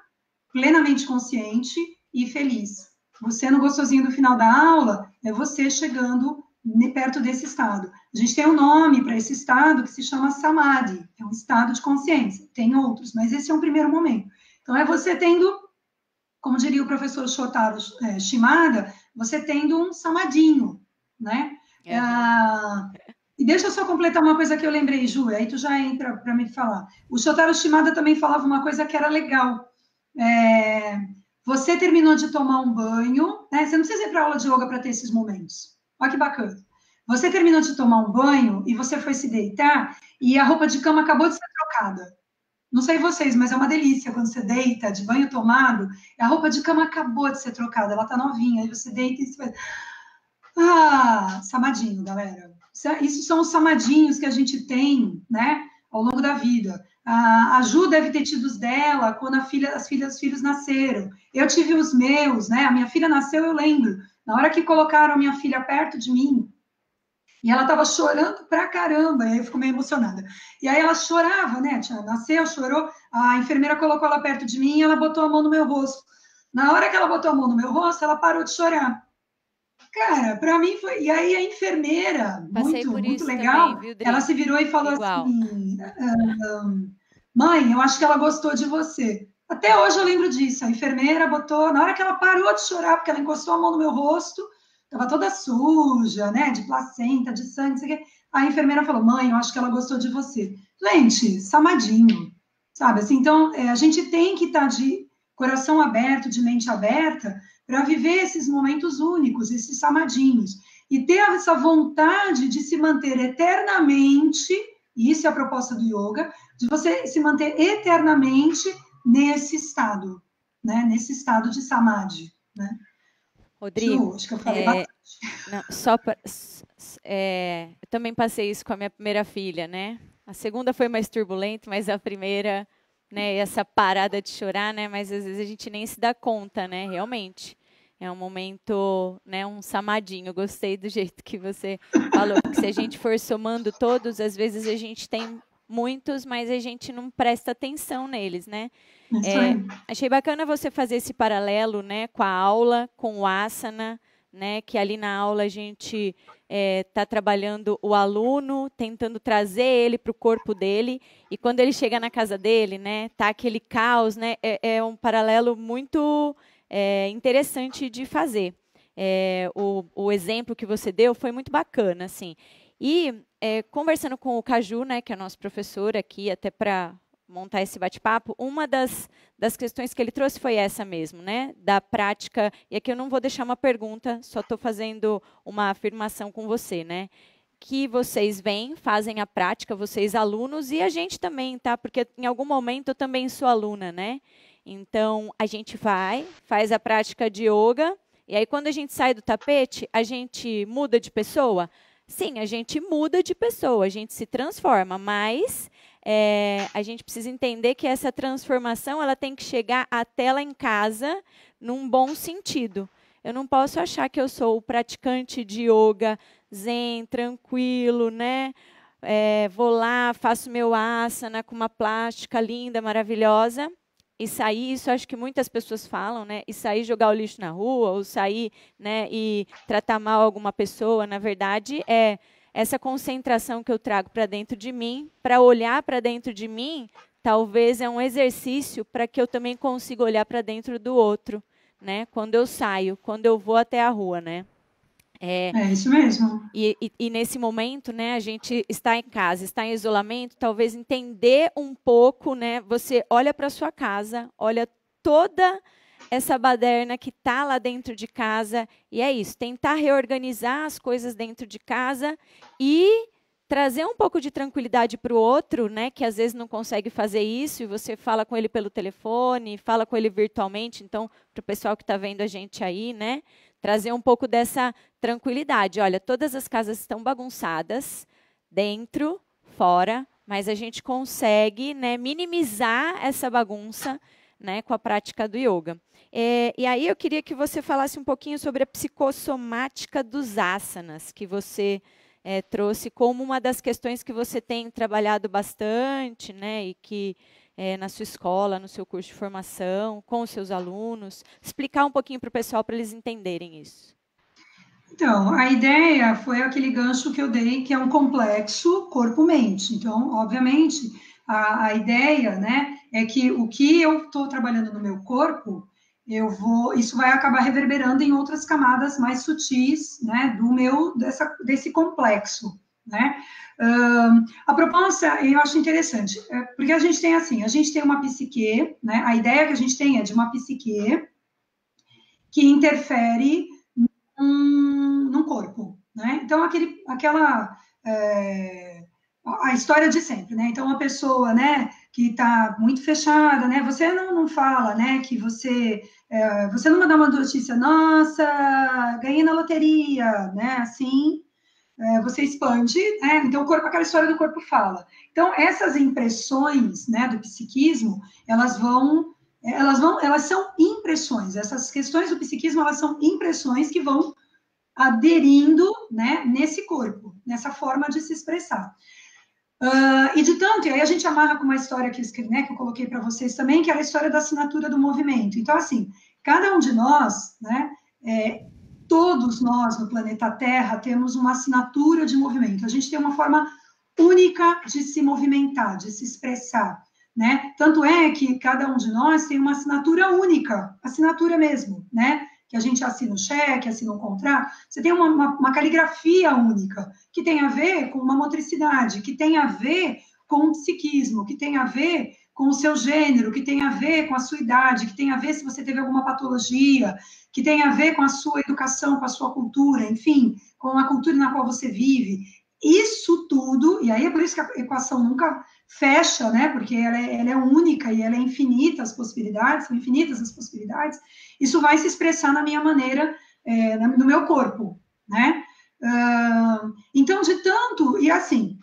plenamente consciente e feliz. Você no gostosinho do final da aula é você chegando perto desse estado. A gente tem um nome para esse estado que se chama Samadhi, é um estado de consciência. Tem outros, mas esse é um primeiro momento. Então, é você tendo, como diria o professor Shotaro Shimada, você tendo um samadinho, né? E deixa eu só completar uma coisa que eu lembrei, Ju, aí tu já entra para me falar. O Shotaro Shimada também falava uma coisa que era legal. Você terminou de tomar um banho, né? Você não precisa ir para aula de yoga para ter esses momentos. Olha que bacana. Você terminou de tomar um banho e você foi se deitar e a roupa de cama acabou de ser trocada. Não sei vocês, mas é uma delícia quando você deita de banho tomado, a roupa de cama acabou de ser trocada, ela tá novinha, aí você deita e você vai... samadinho, galera. Isso são os samadinhos que a gente tem, né, ao longo da vida. A Ju deve ter tido os dela quando os filhos nasceram. Eu tive os meus, né? A minha filha nasceu, eu lembro. Na hora que colocaram a minha filha perto de mim, e ela estava chorando pra caramba, e aí eu fico meio emocionada. E aí ela chorava, né? Nasceu, chorou, a enfermeira colocou ela perto de mim e ela botou a mão no meu rosto. Na hora que ela botou a mão no meu rosto, ela parou de chorar. Cara, para mim foi. E aí a enfermeira, muito legal, também, viu, ela se virou e falou Igual. assim: mãe, eu acho que ela gostou de você. Até hoje eu lembro disso. A enfermeira botou, na hora que ela parou de chorar, porque ela encostou a mão no meu rosto, estava toda suja, né, de placenta, de sangue, não sei o quê. A enfermeira falou, mãe, eu acho que ela gostou de você. Gente, samadinho, sabe? Assim, então, a gente tem que estar de coração aberto, de mente aberta, para viver esses momentos únicos, esses samadinhos. E ter essa vontade de se manter eternamente, e isso é a proposta do yoga, de você se manter eternamente nesse estado, né? Nesse estado de samadhi, né? Rodrigo, Acho que eu falei bastante. não, eu também passei isso com a minha primeira filha, né? A segunda foi mais turbulenta, mas a primeira, né, essa parada de chorar, né? Mas às vezes a gente nem se dá conta, né? Realmente. É um momento, né, um samadinho. Eu gostei do jeito que você falou, porque se a gente for somando todos, às vezes a gente tem muitos, mas a gente não presta atenção neles, né? Isso aí. Achei bacana você fazer esse paralelo, né, com a aula, com o asana, né, que ali na aula a gente está trabalhando o aluno, tentando trazer ele para o corpo dele, e quando ele chega na casa dele, né, tá aquele caos, né, é um paralelo muito interessante de fazer. O exemplo que você deu foi muito bacana, assim. E conversando com o Caju, né, que é nosso professor aqui, até para montar esse bate-papo, uma das questões que ele trouxe foi essa mesmo, né? Da prática, e aqui eu não vou deixar uma pergunta, só estou fazendo uma afirmação com você, né? Que vocês vêm, fazem a prática, vocês alunos, e a gente também, tá? Porque em algum momento eu também sou aluna, né? Então, a gente vai, faz a prática de yoga, e aí quando a gente sai do tapete, a gente muda de pessoa? Sim, a gente muda de pessoa, a gente se transforma, mas a gente precisa entender que essa transformação ela tem que chegar até lá em casa num bom sentido. Eu não posso achar que eu sou o praticante de yoga zen, tranquilo, né? Vou lá, faço meu asana com uma plástica linda, maravilhosa, e sair, isso acho que muitas pessoas falam, né? E sair jogar o lixo na rua, ou sair, né, e tratar mal alguma pessoa, na verdade, essa concentração que eu trago para dentro de mim, para olhar para dentro de mim, talvez é um exercício para que eu também consiga olhar para dentro do outro, né? Quando eu saio, quando eu vou até a rua, né? É isso mesmo. E nesse momento, né, a gente está em casa, está em isolamento, talvez entender um pouco, né? Você olha para sua casa, olha toda essa baderna que está lá dentro de casa, e é isso, tentar reorganizar as coisas dentro de casa e trazer um pouco de tranquilidade para o outro, né, que às vezes não consegue fazer isso, e você fala com ele pelo telefone, fala com ele virtualmente, então, para o pessoal que está vendo a gente aí, né, trazer um pouco dessa tranquilidade. Olha, todas as casas estão bagunçadas, dentro, fora, mas a gente consegue, né, minimizar essa bagunça, né, com a prática do yoga. E aí eu queria que você falasse um pouquinho sobre a psicossomática dos asanas, que você trouxe como uma das questões que você tem trabalhado bastante, né, e que na sua escola, no seu curso de formação, com os seus alunos. Explicar um pouquinho para o pessoal, para eles entenderem isso. Então, a ideia foi aquele gancho que eu dei, que é um complexo corpo-mente. Então, obviamente, a ideia, né, é que o que eu estou trabalhando no meu corpo, isso vai acabar reverberando em outras camadas mais sutis, né, desse complexo, né. A proposta eu acho interessante, porque a gente tem assim, a gente tem uma psique, né, a ideia que a gente tem é de uma psique que interfere num corpo, né? Então, a história de sempre, né? Então, uma pessoa, né, que está muito fechada, né? Você não fala, né, que você não manda uma notícia, nossa, ganhei na loteria, né? Assim, você expande, né? Então, aquela história do corpo fala. Então, essas impressões, né, do psiquismo, elas são impressões. Essas questões do psiquismo, elas são impressões que vão aderindo, né, nesse corpo, nessa forma de se expressar. E aí a gente amarra com uma história né, que eu coloquei para vocês também, que era a história da assinatura do movimento. Então, assim, cada um de nós, né, todos nós no planeta Terra temos uma assinatura de movimento. A gente tem uma forma única de se movimentar, de se expressar. né? Tanto é que cada um de nós tem uma assinatura única, assinatura mesmo, né? Que a gente assina um cheque, assina um contrato, você tem uma caligrafia única, que tem a ver com uma motricidade, que tem a ver com o psiquismo, que tem a ver com o seu gênero, que tem a ver com a sua idade, que tem a ver se você teve alguma patologia, que tem a ver com a sua educação, com a sua cultura, enfim, com a cultura na qual você vive. Isso tudo, e aí é por isso que a equação nunca fecha, né? Porque ela é única e ela é infinita, as possibilidades, são infinitas as possibilidades. Isso vai se expressar na minha maneira, no meu corpo, né? Então, de tanto, e assim,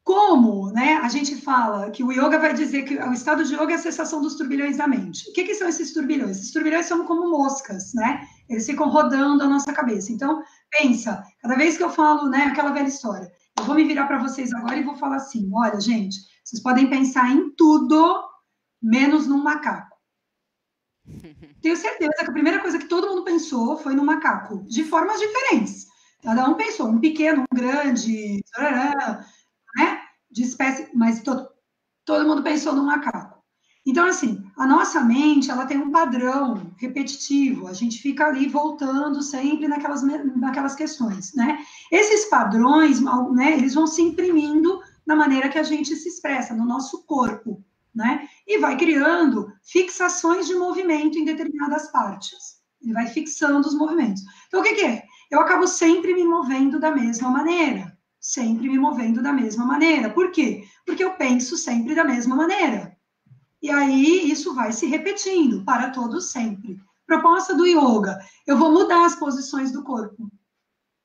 como, né, a gente fala que o yoga vai dizer que o estado de yoga é a cessação dos turbilhões da mente. O que são esses turbilhões? Esses turbilhões são como moscas, né? Eles ficam rodando a nossa cabeça. Então, pensa, cada vez que eu falo, né, aquela velha história, eu vou me virar para vocês agora e vou falar assim, olha, gente, vocês podem pensar em tudo, menos num macaco. Tenho certeza que a primeira coisa que todo mundo pensou foi no macaco, de formas diferentes. Cada um pensou, um pequeno, um grande, né? De espécie, mas todo mundo pensou no macaco. Então, assim, a nossa mente, ela tem um padrão repetitivo, a gente fica ali voltando sempre naquelas questões, né? Esses padrões, né, eles vão se imprimindo na maneira que a gente se expressa, no nosso corpo, né? E vai criando fixações de movimento em determinadas partes. Ele vai fixando os movimentos. Então, o que é? Eu acabo sempre me movendo da mesma maneira. Sempre me movendo da mesma maneira. Por quê? Porque eu penso sempre da mesma maneira. E aí, isso vai se repetindo para todos sempre. Proposta do yoga. Eu vou mudar as posições do corpo.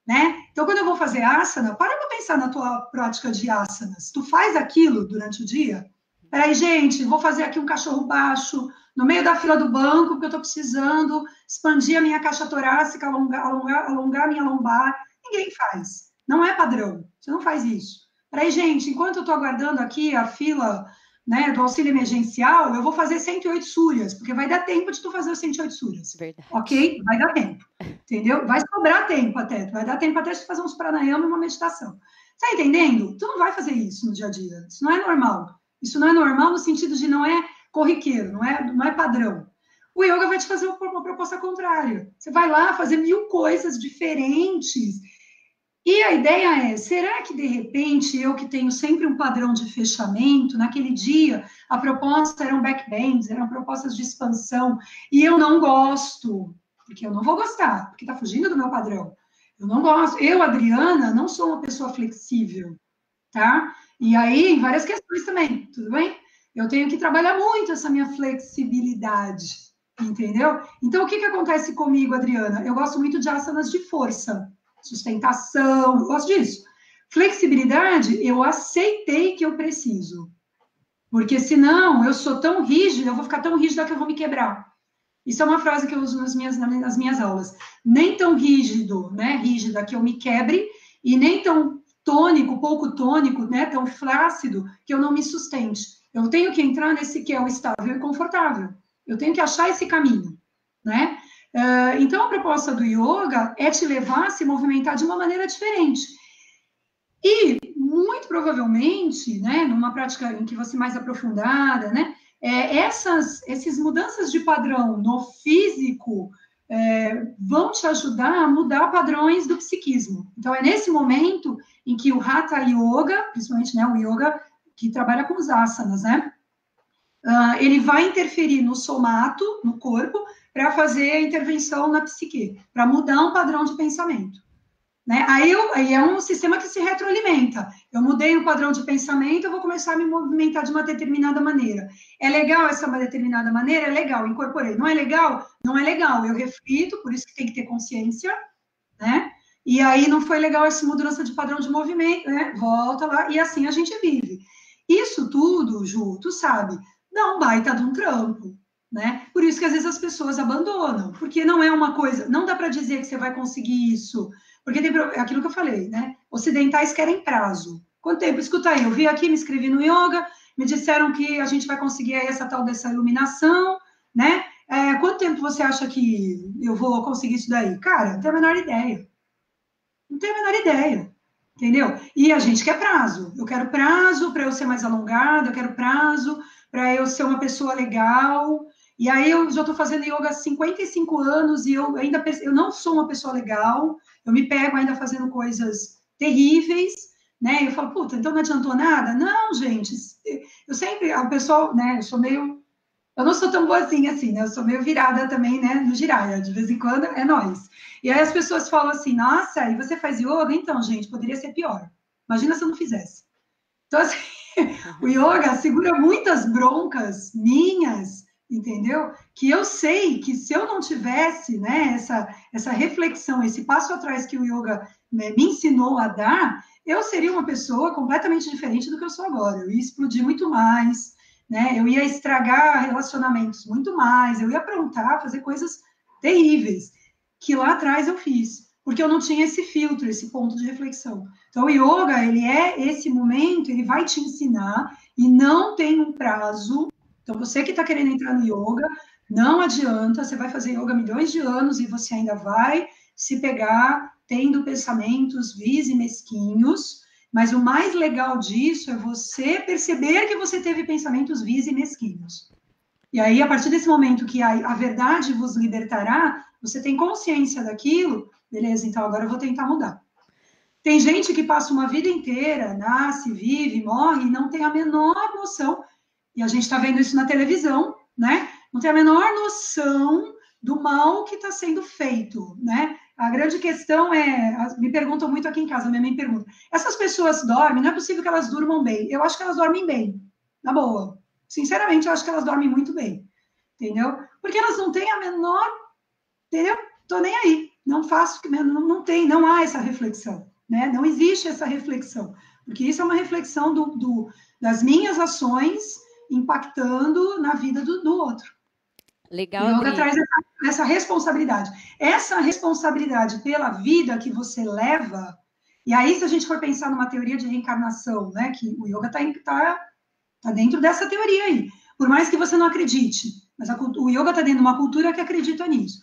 Né? Então, quando eu vou fazer asana, para pensar na tua prática de asanas. Tu faz aquilo durante o dia? Peraí, gente, vou fazer aqui um cachorro baixo, no meio da fila do banco, porque eu estou precisando expandir a minha caixa torácica, alongar a minha lombar. Ninguém faz. Não é padrão. Você não faz isso. Peraí, gente, enquanto eu estou aguardando aqui a fila, né, do auxílio emergencial, eu vou fazer 108 súrias, porque vai dar tempo de tu fazer os 108 súrias. Verdade. Ok? Vai dar tempo. Entendeu? Vai sobrar tempo até. Vai dar tempo até de fazer uns pranayama e uma meditação. Tá entendendo? Tu não vai fazer isso no dia a dia. Isso não é normal. Isso não é normal no sentido de não é corriqueiro, não é padrão. O yoga vai te fazer uma proposta contrária. Você vai lá fazer 1000 coisas diferentes. E a ideia é, será que de repente eu que tenho sempre um padrão de fechamento, naquele dia a proposta eram backbends, eram propostas de expansão, e eu não gosto, porque eu não vou gostar, porque está fugindo do meu padrão. Eu não gosto. Eu, Adriana, não sou uma pessoa flexível, tá? E aí, em várias questões também, tudo bem? Eu tenho que trabalhar muito essa minha flexibilidade, entendeu? Então, o que acontece comigo, Adriana? Eu gosto muito de asanas de força, sustentação, eu gosto disso. Flexibilidade, eu aceitei que eu preciso. Porque senão, eu sou tão rígida, eu vou ficar tão rígida que eu vou me quebrar. Isso é uma frase que eu uso nas minhas aulas. Nem tão rígido, né? Rígida que eu me quebre, e nem tão tônico, pouco tônico, né? Tão flácido que eu não me sustente. Eu tenho que entrar nesse que é o estável e confortável. Eu tenho que achar esse caminho, né? Então, a proposta do yoga é te levar a se movimentar de uma maneira diferente. E, muito provavelmente, né, numa prática em que você mais aprofundada, né, essas mudanças de padrão no físico vão te ajudar a mudar padrões do psiquismo. Então, é nesse momento em que o Hatha Yoga, principalmente, né, o yoga que trabalha com os asanas, né, ele vai interferir no somato, no corpo, para fazer a intervenção na psique, para mudar um padrão de pensamento. Né? Aí é um sistema que se retroalimenta. Eu mudei o padrão de pensamento, eu vou começar a me movimentar de uma determinada maneira. É legal essa uma determinada maneira? É legal, incorporei. Não é legal? Não é legal. Eu reflito, por isso que tem que ter consciência, né? E aí não foi legal essa mudança de padrão de movimento, né? Volta lá, e assim a gente vive. Isso tudo, Ju, tu sabe, dá um baita de um trampo, né? Por isso que às vezes as pessoas abandonam, porque não é uma coisa, não dá para dizer que você vai conseguir isso, porque tem aquilo que eu falei, né? Ocidentais querem prazo. Quanto tempo? Escuta aí, eu vi aqui, me inscrevi no yoga, me disseram que a gente vai conseguir aí essa tal dessa iluminação, né? Quanto tempo você acha que eu vou conseguir isso daí? Cara, não tenho a menor ideia. Não tenho a menor ideia. entendeu? E a gente quer prazo. Eu quero prazo para eu ser mais alongada, eu quero prazo para eu ser uma pessoa legal. E aí eu já estou fazendo yoga há 55 anos e eu não sou uma pessoa legal, eu me pego ainda fazendo coisas terríveis, né? Eu falo, puta, então não adiantou nada? Não, gente, eu sempre, o pessoal, né, eu não sou tão boazinha assim, né? Eu sou meio virada também, né? No giraia, de vez em quando é nós. E aí as pessoas falam assim, nossa, e você faz yoga? Então, gente, poderia ser pior. Imagina se eu não fizesse. Então, assim, o yoga segura muitas broncas minhas, entendeu? Que eu sei que se eu não tivesse, né, essa reflexão, esse passo atrás que o yoga, né, me ensinou a dar, eu seria uma pessoa completamente diferente do que eu sou agora. Eu ia explodir muito mais, né? Eu ia estragar relacionamentos muito mais, eu ia aprontar, fazer coisas terríveis que lá atrás eu fiz, porque eu não tinha esse filtro, esse ponto de reflexão. Então, o yoga, ele é esse momento, ele vai te ensinar e não tem um prazo. Então, você que está querendo entrar no yoga, não adianta, você vai fazer yoga milhões de anos e você ainda vai se pegar tendo pensamentos vis e mesquinhos, mas o mais legal disso é você perceber que você teve pensamentos vis e mesquinhos. E aí, a partir desse momento que a verdade vos libertará, você tem consciência daquilo, beleza, então agora eu vou tentar mudar. Tem gente que passa uma vida inteira, nasce, vive, morre, e não tem a menor noção, e a gente está vendo isso na televisão, né? Não tem a menor noção do mal que está sendo feito, né? A grande questão é, me perguntam muito aqui em casa, minha mãe pergunta, essas pessoas dormem, não é possível que elas durmam bem. Eu acho que elas dormem bem, na boa. Sinceramente, eu acho que elas dormem muito bem, entendeu? Porque elas não têm a menor, entendeu? Tô nem aí, não faço, não tem, não há essa reflexão, né? Não existe essa reflexão, porque isso é uma reflexão das minhas ações impactando na vida do outro. O Legal, yoga Adri. traz essa responsabilidade. Essa responsabilidade pela vida que você leva, e aí se a gente for pensar numa teoria de reencarnação, né, que o yoga tá dentro dessa teoria aí, por mais que você não acredite, mas o yoga está dentro de uma cultura que acredita nisso.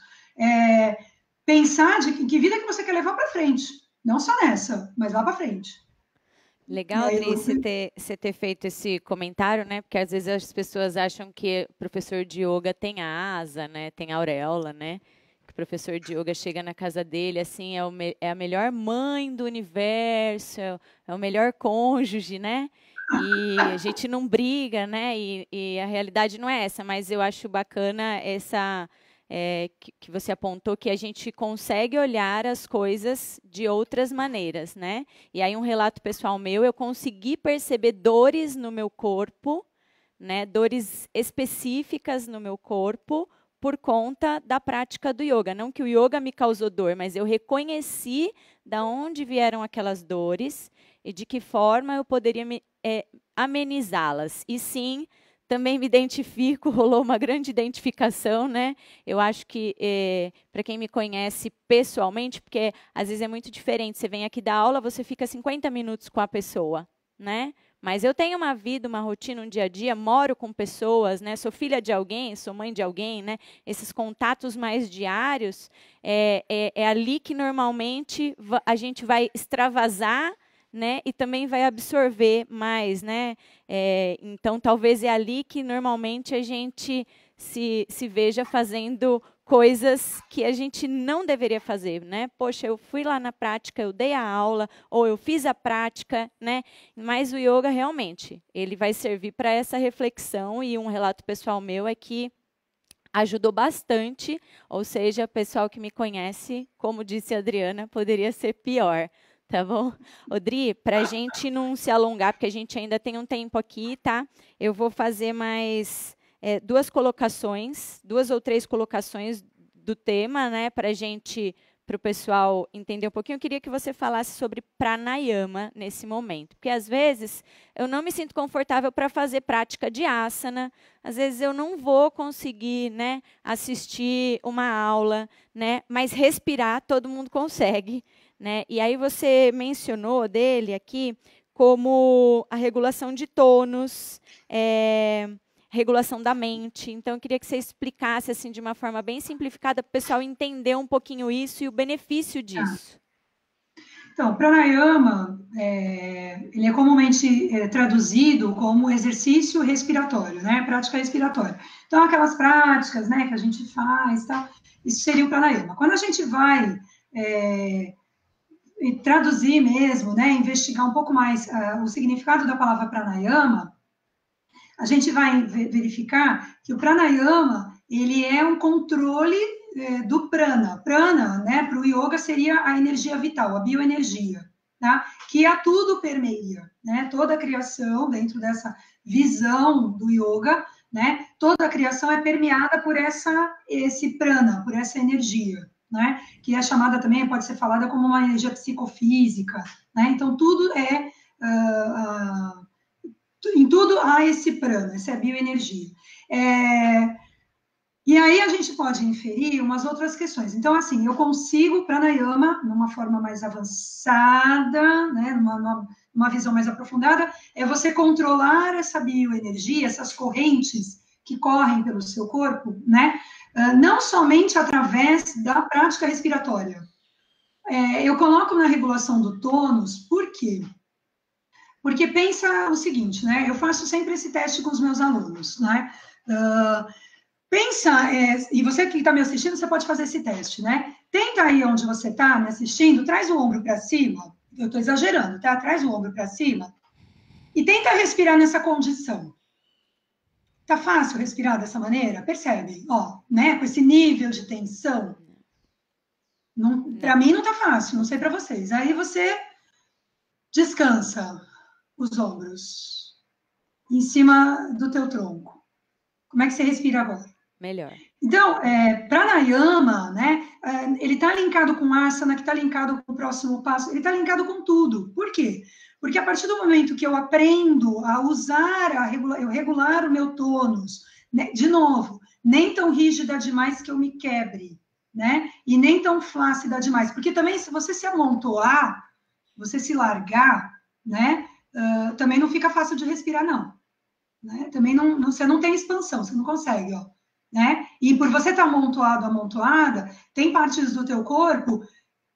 Pensar de que vida que você quer levar para frente, não só nessa, mas lá para frente. Legal, Aí Adri, você ter feito esse comentário, né? Porque às vezes as pessoas acham que o professor de yoga tem asa, né? Tem auréola, né? Que o professor de yoga chega na casa dele, assim, é a melhor mãe do universo, é o melhor cônjuge, né? E a gente não briga, né? E a realidade não é essa, mas eu acho bacana essa que você apontou que a gente consegue olhar as coisas de outras maneiras, né? E aí um relato pessoal meu, eu consegui perceber dores no meu corpo, né? Dores específicas no meu corpo por conta da prática do yoga. Não que o yoga me causou dor, mas eu reconheci da onde vieram aquelas dores e de que forma eu poderia amenizá-las. E sim, também me identifico, rolou uma grande identificação, né? Eu acho que, para quem me conhece pessoalmente, porque às vezes é muito diferente, você vem aqui dar aula, você fica 50 minutos com a pessoa, né? Mas eu tenho uma vida, uma rotina, um dia a dia, moro com pessoas, né? Sou filha de alguém, sou mãe de alguém, né? Esses contatos mais diários, é ali que normalmente a gente vai extravasar, né? E também vai absorver mais, né? Então, talvez é ali que normalmente a gente se veja fazendo coisas que a gente não deveria fazer, né? Poxa, eu fui lá na prática, eu dei a aula, ou eu fiz a prática, né? Mas o yoga realmente, ele vai servir para essa reflexão, e um relato pessoal meu é que ajudou bastante, ou seja, o pessoal que me conhece, como disse a Adriana, poderia ser pior. Tá bom? Odri, para a gente não se alongar, porque a gente ainda tem um tempo aqui, tá? Eu vou fazer mais duas ou três colocações do tema, né? Para o pessoal entender um pouquinho. Eu queria que você falasse sobre pranayama nesse momento, porque às vezes eu não me sinto confortável para fazer prática de asana, às vezes eu não vou conseguir, né, assistir uma aula, né? Mas respirar todo mundo consegue. Né? E aí você mencionou dele aqui como a regulação de tônus, regulação da mente. Então, eu queria que você explicasse assim de uma forma bem simplificada para o pessoal entender um pouquinho isso e o benefício disso. Então, pranayama, ele é comumente traduzido como exercício respiratório, né? Prática respiratória. Então, aquelas práticas, né, que a gente faz, tá? Isso seria o pranayama. Quando a gente vai traduzir mesmo, né, investigar um pouco mais o significado da palavra pranayama, a gente vai verificar que o pranayama, ele é um controle do prana. Prana, né, para o yoga seria a energia vital, a bioenergia, tá? Que a tudo permeia, né? Toda a criação, dentro dessa visão do yoga, né? Toda a criação é permeada por esse prana, por essa energia, né? Que é chamada também, pode ser falada como uma energia psicofísica, né? Então, tudo em tudo há esse prana, essa bioenergia. E aí a gente pode inferir umas outras questões. Então, assim, eu consigo pranayama, numa forma mais avançada, né, numa visão mais aprofundada, é você controlar essa bioenergia, essas correntes que correm pelo seu corpo, né, não somente através da prática respiratória. Eu coloco na regulação do tônus, por quê? Porque pensa o seguinte, né, eu faço sempre esse teste com os meus alunos, né, pensa, e você que está me assistindo, você pode fazer esse teste, né? Tenta aí onde você está me assistindo, traz o ombro para cima, eu estou exagerando, tá? Traz o ombro para cima e tenta respirar nessa condição. Tá fácil respirar dessa maneira? Percebe? Ó, né? Com esse nível de tensão. Para mim não tá fácil, não sei para vocês. Aí você descansa os ombros em cima do teu tronco. Como é que você respira agora? Melhor. Então, pranayama, né, ele está linkado com asana, que está linkado com o próximo passo, ele está linkado com tudo. Por quê? Porque a partir do momento que eu aprendo a usar, eu regular o meu tônus, né, de novo, nem tão rígida demais que eu me quebre, né, e nem tão flácida demais, porque também se você se amontoar, você se largar, né, também não fica fácil de respirar, não. Né? Também você não tem expansão, você não consegue, ó. Né? E por você estar amontoado, amontoada, tem partes do teu corpo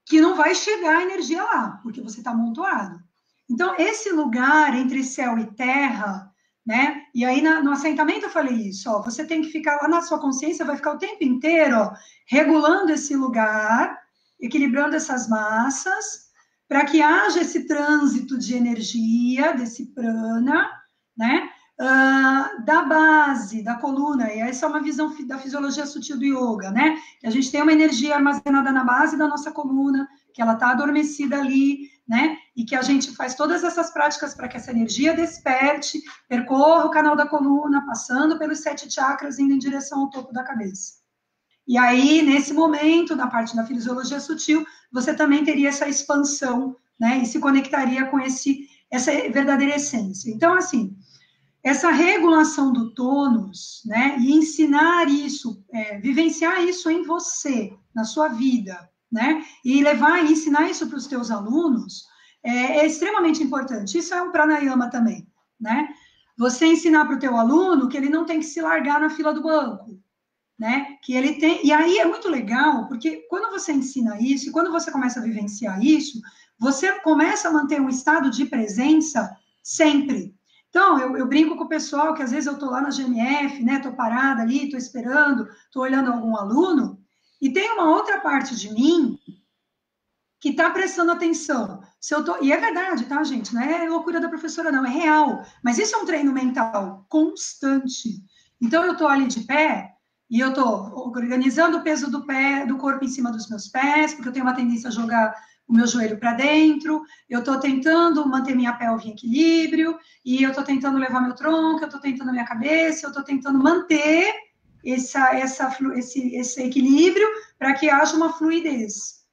que não vai chegar a energia lá, porque você está amontoado. Então, esse lugar entre céu e terra, né? E aí no assentamento eu falei isso, ó, você tem que ficar lá na sua consciência, vai ficar o tempo inteiro, ó, regulando esse lugar, equilibrando essas massas, para que haja esse trânsito de energia, desse prana, né? Da base, da coluna, e essa é uma visão da fisiologia sutil do yoga, né? Que a gente tem uma energia armazenada na base da nossa coluna, que ela está adormecida ali, né? E que a gente faz todas essas práticas para que essa energia desperte, percorra o canal da coluna, passando pelos 7 chakras, indo em direção ao topo da cabeça. E aí, nesse momento, na parte da fisiologia sutil, você também teria essa expansão, né? E se conectaria com essa verdadeira essência. Então, assim, essa regulação do tônus, né, e ensinar isso, vivenciar isso em você, na sua vida, né, e levar e ensinar isso para os teus alunos, é extremamente importante. Isso é um pranayama também, né, você ensinar para o teu aluno que ele não tem que se largar na fila do banco, né, que ele tem, e aí é muito legal, porque quando você ensina isso, e quando você começa a vivenciar isso, você começa a manter um estado de presença sempre. Então, eu brinco com o pessoal que às vezes eu estou lá na GMF, né? Estou parada ali, estou esperando, estou olhando algum aluno, e tem uma outra parte de mim que está prestando atenção. E é verdade, tá, gente? Não é loucura da professora, não, é real. Mas isso é um treino mental constante. Então, eu estou ali de pé e eu estou organizando o peso do corpo em cima dos meus pés, porque eu tenho uma tendência a jogar o meu joelho para dentro, eu estou tentando manter minha pelve em equilíbrio, e eu estou tentando levar meu tronco, eu estou tentando minha cabeça, eu estou tentando manter esse equilíbrio para que haja uma fluidez,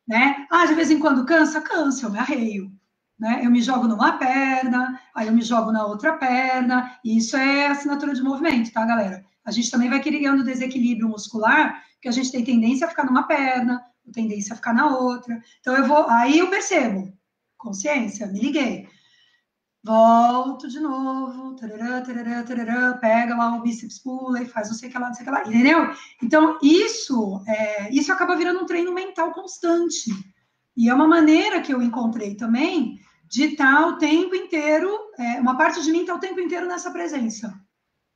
né? De vez em quando cansa, eu me arreio, né? Eu me jogo numa perna, aí eu me jogo na outra perna, e isso é assinatura de movimento, tá, galera? A gente também vai criando desequilíbrio muscular, que a gente tem tendência a ficar numa perna, tendência a ficar na outra. Então, aí eu percebo, consciência, me liguei. Volto de novo, tarará, tarará, tarará, pega lá o bíceps, pula e faz não sei o que lá, não sei o que lá, entendeu? Então, isso acaba virando um treino mental constante. E é uma maneira que eu encontrei também de estar o tempo inteiro, uma parte de mim está o tempo inteiro nessa presença.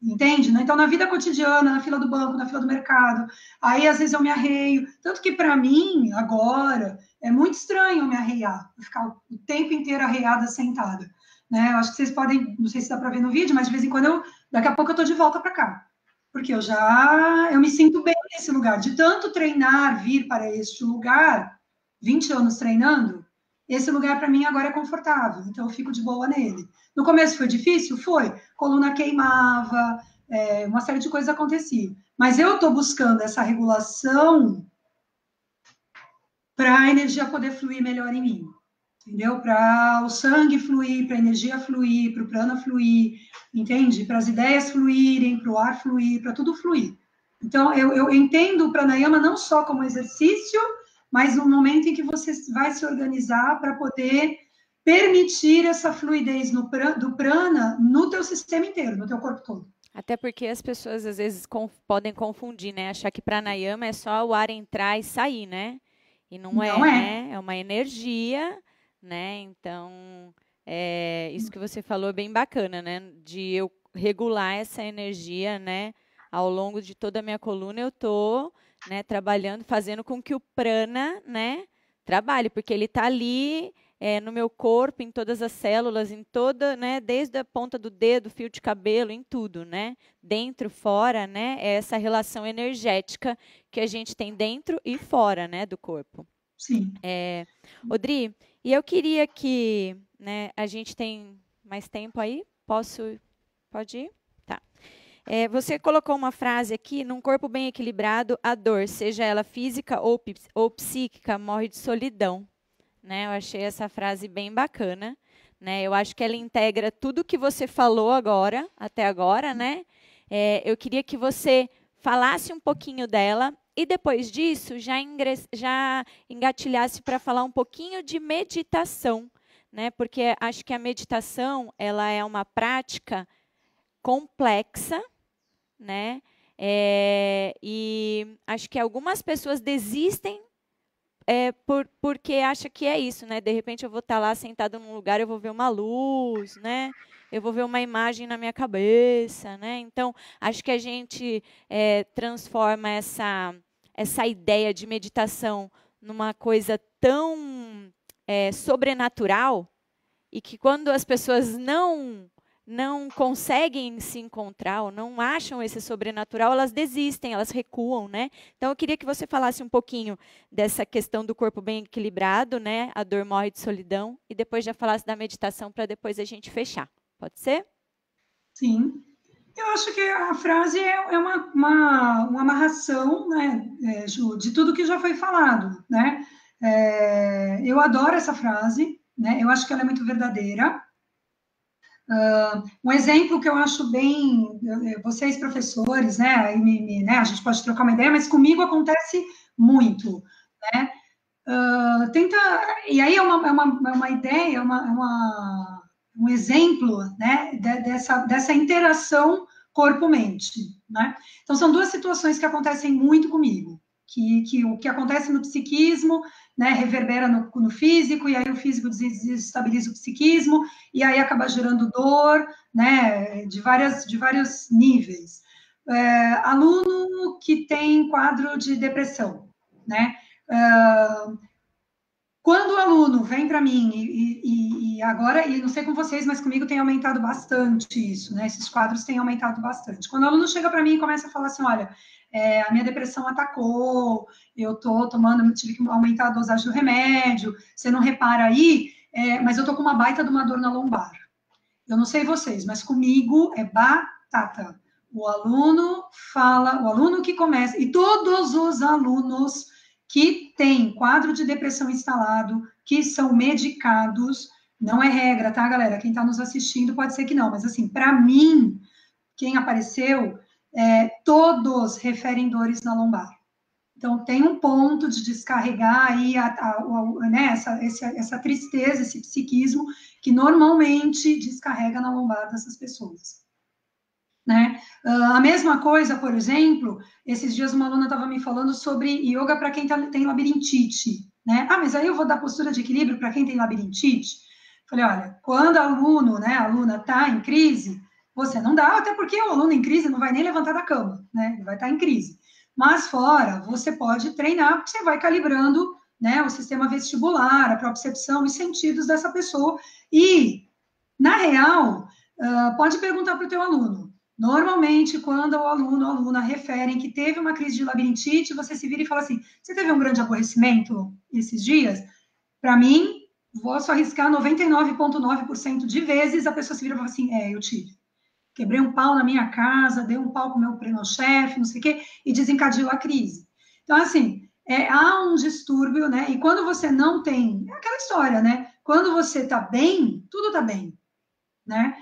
Entende? Então, na vida cotidiana, na fila do banco, na fila do mercado, aí às vezes eu me arreio. Tanto que, para mim, agora, é muito estranho eu me arreiar, eu ficar o tempo inteiro arreiada, sentada. Né? Eu acho que vocês podem, não sei se dá para ver no vídeo, mas de vez em quando, daqui a pouco eu estou de volta para cá. Porque eu me sinto bem nesse lugar. De tanto treinar, vir para este lugar, 20 anos treinando, esse lugar para mim agora é confortável, então eu fico de boa nele. No começo foi difícil? Foi. Coluna queimava, uma série de coisas aconteciam. Mas eu estou buscando essa regulação para a energia poder fluir melhor em mim. Entendeu? Para o sangue fluir, para a energia fluir, para o prana fluir, entende? Para as ideias fluírem, para o ar fluir, para tudo fluir. Então, eu entendo o pranayama não só como exercício, mas no momento em que você vai se organizar para poder permitir essa fluidez do prana no teu sistema inteiro, no teu corpo todo. Até porque as pessoas às vezes podem confundir, né? Achar que pranayama é só o ar entrar e sair, né? E não é, né? É uma energia, né? Então, isso que você falou é bem bacana, né? De eu regular essa energia, né? Ao longo de toda a minha coluna, eu tô, né, trabalhando, fazendo com que o prana, né, trabalhe, porque ele está ali no meu corpo, em todas as células, em toda, né, desde a ponta do dedo, fio de cabelo, em tudo, né, dentro, fora, né, é essa relação energética que a gente tem dentro e fora, né, do corpo. Sim. Odri, e eu queria que, né, a gente tem mais tempo aí? Pode ir? Tá. Você colocou uma frase aqui: num corpo bem equilibrado, a dor, seja ela física ou psíquica, morre de solidão. Né? Eu achei essa frase bem bacana. Né? Eu acho que ela integra tudo que você falou agora, até agora. Né? Eu queria que você falasse um pouquinho dela e depois disso já engatilhasse para falar um pouquinho de meditação. Né? Porque acho que a meditação ela é uma prática complexa, né? E acho que algumas pessoas desistem porque acham que é isso, né? De repente eu vou estar lá sentado num lugar, eu vou ver uma luz, né? Eu vou ver uma imagem na minha cabeça, né? Então acho que a gente transforma essa ideia de meditação numa coisa tão sobrenatural e que quando as pessoas não conseguem se encontrar ou não acham esse sobrenatural, elas desistem, elas recuam, né? Então, eu queria que você falasse um pouquinho dessa questão do corpo bem equilibrado, né? A dor morre de solidão, e depois já falasse da meditação para depois a gente fechar. Pode ser? Sim. Eu acho que a frase é uma amarração, né, Ju, de tudo que já foi falado, né? Eu adoro essa frase, né? Eu acho que ela é muito verdadeira. Um exemplo que eu acho bem, vocês professores, né, né, a gente pode trocar uma ideia, mas comigo acontece muito, né? E aí é uma ideia, um exemplo, né, dessa interação corpo-mente, né? Então, são duas situações que acontecem muito comigo, que o que acontece no psiquismo, né, reverbera no físico, e aí o físico desestabiliza o psiquismo, e aí acaba gerando dor, né, de vários níveis. Aluno que tem quadro de depressão, né? Quando o aluno vem para mim, e agora, e não sei com vocês, mas comigo tem aumentado bastante isso, né? Esses quadros têm aumentado bastante. Quando o aluno chega para mim e começa a falar assim, olha, a minha depressão atacou, eu tô tomando, tive que aumentar a dosagem do remédio, você não repara aí, mas eu tô com uma baita de uma dor na lombar. Eu não sei vocês, mas comigo é batata. O aluno que começa, e todos os alunos que têm quadro de depressão instalado, que são medicados, não é regra, tá, galera? Quem está nos assistindo pode ser que não, mas assim, para mim, quem apareceu, todos referem dores na lombar. Então, tem um ponto de descarregar aí né, essa tristeza, esse psiquismo, que normalmente descarrega na lombar dessas pessoas. Né? A mesma coisa, por exemplo, esses dias uma aluna estava me falando sobre yoga para quem tem labirintite. né? Ah, mas aí eu vou dar postura de equilíbrio para quem tem labirintite? Falei, olha, quando o aluno, né, a aluna está em crise, você não dá, até porque o aluno em crise não vai nem levantar da cama, né? Ele vai estar em crise. Mas fora, você pode treinar, porque você vai calibrando, né, o sistema vestibular, a propriocepção, os sentidos dessa pessoa. E, na real, pode perguntar para o teu aluno. Normalmente, quando o aluno ou a aluna referem que teve uma crise de labirintite, você se vira e fala assim, você teve um grande aborrecimento esses dias? Para mim, vou só arriscar 99,9% de vezes a pessoa se vira e fala assim, eu tive. Quebrei um pau na minha casa, dei um pau com o meu primo-chefe, não sei o quê, e desencadeou a crise. Então, assim, há um distúrbio, né? E quando você não tem, é aquela história, né? Quando você está bem, tudo está bem, né?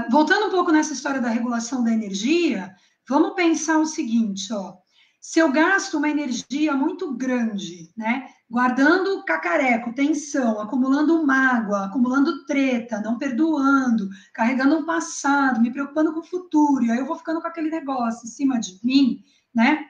Voltando um pouco nessa história da regulação da energia, vamos pensar o seguinte, ó. Se eu gasto uma energia muito grande, né? Guardando cacareco, tensão, acumulando mágoa, acumulando treta, não perdoando, carregando um passado, me preocupando com o futuro, e aí eu vou ficando com aquele negócio em cima de mim, né?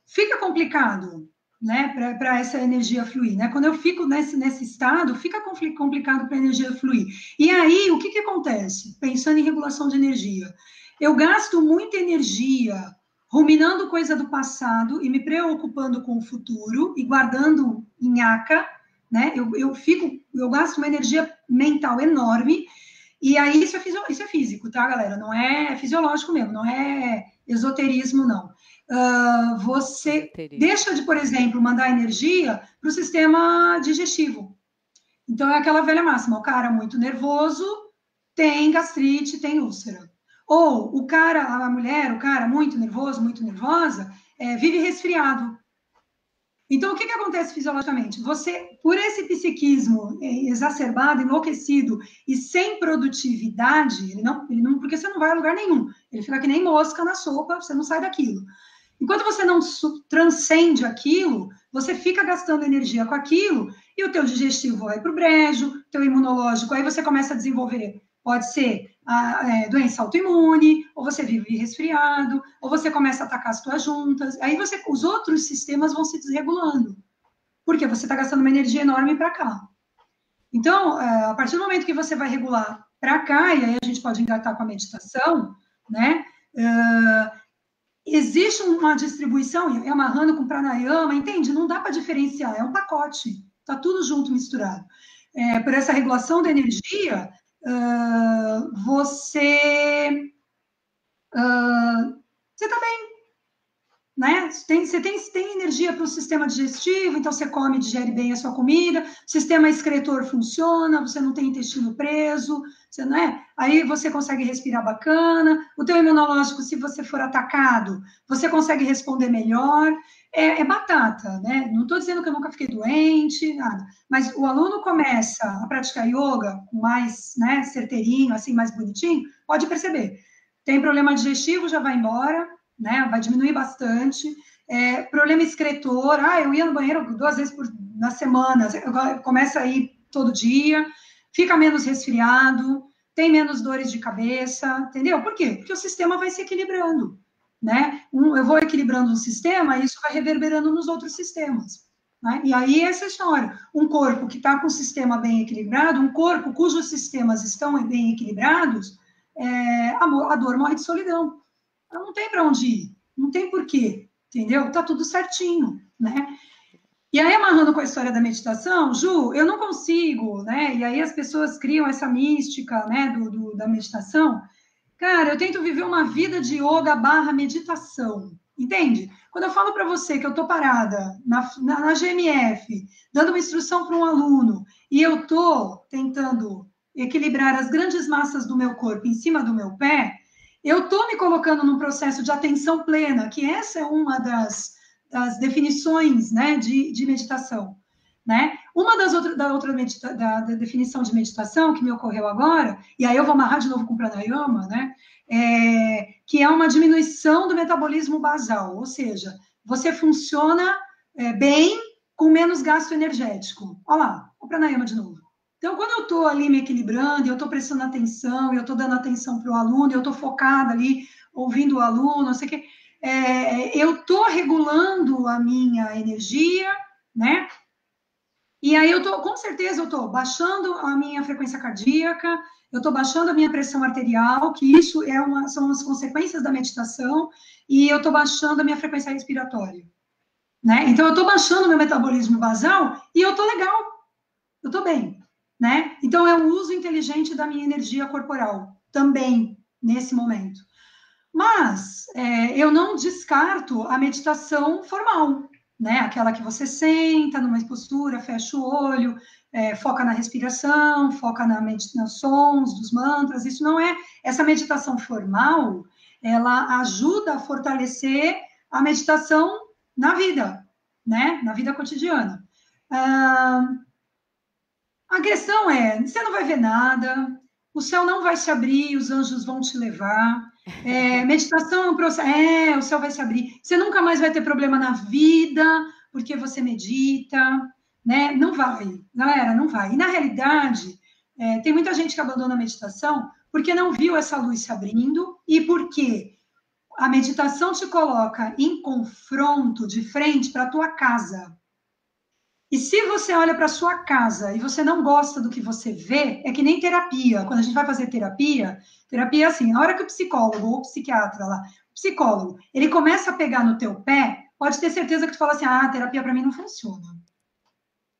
Fica complicado, né, para essa energia fluir, né? Quando eu fico nesse estado, fica complicado para a energia fluir. E aí, o que que acontece? Pensando em regulação de energia, eu gasto muita energia ruminando coisa do passado e me preocupando com o futuro e guardando nhaca, né? Eu gasto uma energia mental enorme. E aí isso é físico, tá, galera? Não é fisiológico mesmo, não é esoterismo, não. Você deixa de, por exemplo, mandar energia para o sistema digestivo. Então, é aquela velha máxima: o cara muito nervoso tem gastrite, tem úlcera. Ou o cara, a mulher, o cara muito nervoso, muito nervosa, vive resfriado. Então, o que acontece fisiologicamente? Você, por esse psiquismo exacerbado, enlouquecido e sem produtividade, ele não, porque você não vai a lugar nenhum. Ele fica que nem mosca na sopa, você não sai daquilo. Enquanto você não transcende aquilo, você fica gastando energia com aquilo e o teu digestivo vai para o brejo, teu imunológico, aí você começa a desenvolver, pode ser a doença autoimune, ou você vive resfriado, ou você começa a atacar as tuas juntas, aí os outros sistemas vão se desregulando, porque você está gastando uma energia enorme para cá. Então, a partir do momento que você vai regular para cá, e aí a gente pode engatar com a meditação, né? Existe uma distribuição, amarrando com pranayama, entende? Não dá para diferenciar, é um pacote, está tudo junto, misturado. Por essa regulação da energia, você está bem, né? Você tem energia para o sistema digestivo, então você come, digere bem a sua comida, o sistema excretor funciona, você não tem intestino preso, você, né? Aí você consegue respirar bacana, o teu imunológico, se você for atacado, você consegue responder melhor, é batata, né? Não estou dizendo que eu nunca fiquei doente, nada, mas o aluno começa a praticar yoga com mais, né, certeirinho, assim, mais bonitinho, pode perceber, tem problema digestivo, já vai embora, né? Vai diminuir bastante. Problema excretor, eu ia no banheiro 2 vezes na semana, começa a ir todo dia, fica menos resfriado, tem menos dores de cabeça, entendeu? Por quê? Porque o sistema vai se equilibrando, né? Eu vou equilibrando um sistema e isso vai reverberando nos outros sistemas. Né? E aí essa história, um corpo que está com o sistema bem equilibrado, um corpo cujos sistemas estão bem equilibrados, a dor morre de solidão. Ela não tem para onde ir, não tem porquê, entendeu? Tá tudo certinho, né? E aí, amarrando com a história da meditação, Ju, eu não consigo, né? E aí as pessoas criam essa mística, né, da meditação. Cara, eu tento viver uma vida de yoga barra meditação, entende? Quando eu falo para você que eu tô parada na GMF, dando uma instrução para um aluno, e eu tô tentando equilibrar as grandes massas do meu corpo em cima do meu pé, eu estou me colocando num processo de atenção plena, que essa é uma das definições, né, de meditação, né? Uma da definição de meditação que me ocorreu agora, e aí eu vou amarrar de novo com o pranayama, né, que é uma diminuição do metabolismo basal, ou seja, você funciona bem com menos gasto energético. Olha lá, o pranayama de novo. Então, quando eu estou ali me equilibrando, eu estou prestando atenção, eu estou dando atenção para o aluno, eu estou focada ali, ouvindo o aluno, não sei o quê, eu estou regulando a minha energia, né? E aí com certeza eu estou baixando a minha frequência cardíaca, eu estou baixando a minha pressão arterial, que isso são as consequências da meditação, e eu estou baixando a minha frequência respiratória, né? Então eu estou baixando o meu metabolismo basal e eu estou legal, eu estou bem, né? Então é o uso inteligente da minha energia corporal também nesse momento. Mas eu não descarto a meditação formal, né? Aquela que você senta numa postura, fecha o olho, foca na respiração, foca nos sons dos mantras. Isso não é... Essa meditação formal, ela ajuda a fortalecer a meditação na vida, né? Na vida cotidiana. A questão é, você não vai ver nada, o céu não vai se abrir, os anjos vão te levar. Meditação é um processo. O céu vai se abrir. Você nunca mais vai ter problema na vida porque você medita, né? Não vai, galera, não vai. E na realidade, tem muita gente que abandona a meditação porque não viu essa luz se abrindo e porque a meditação te coloca em confronto de frente para a tua casa. E se você olha para sua casa e você não gosta do que você vê, é que nem terapia. Quando a gente vai fazer terapia é assim, na hora que o psicólogo ou o psiquiatra lá, o psicólogo, ele começa a pegar no teu pé, pode ter certeza que tu fala assim, a terapia para mim não funciona.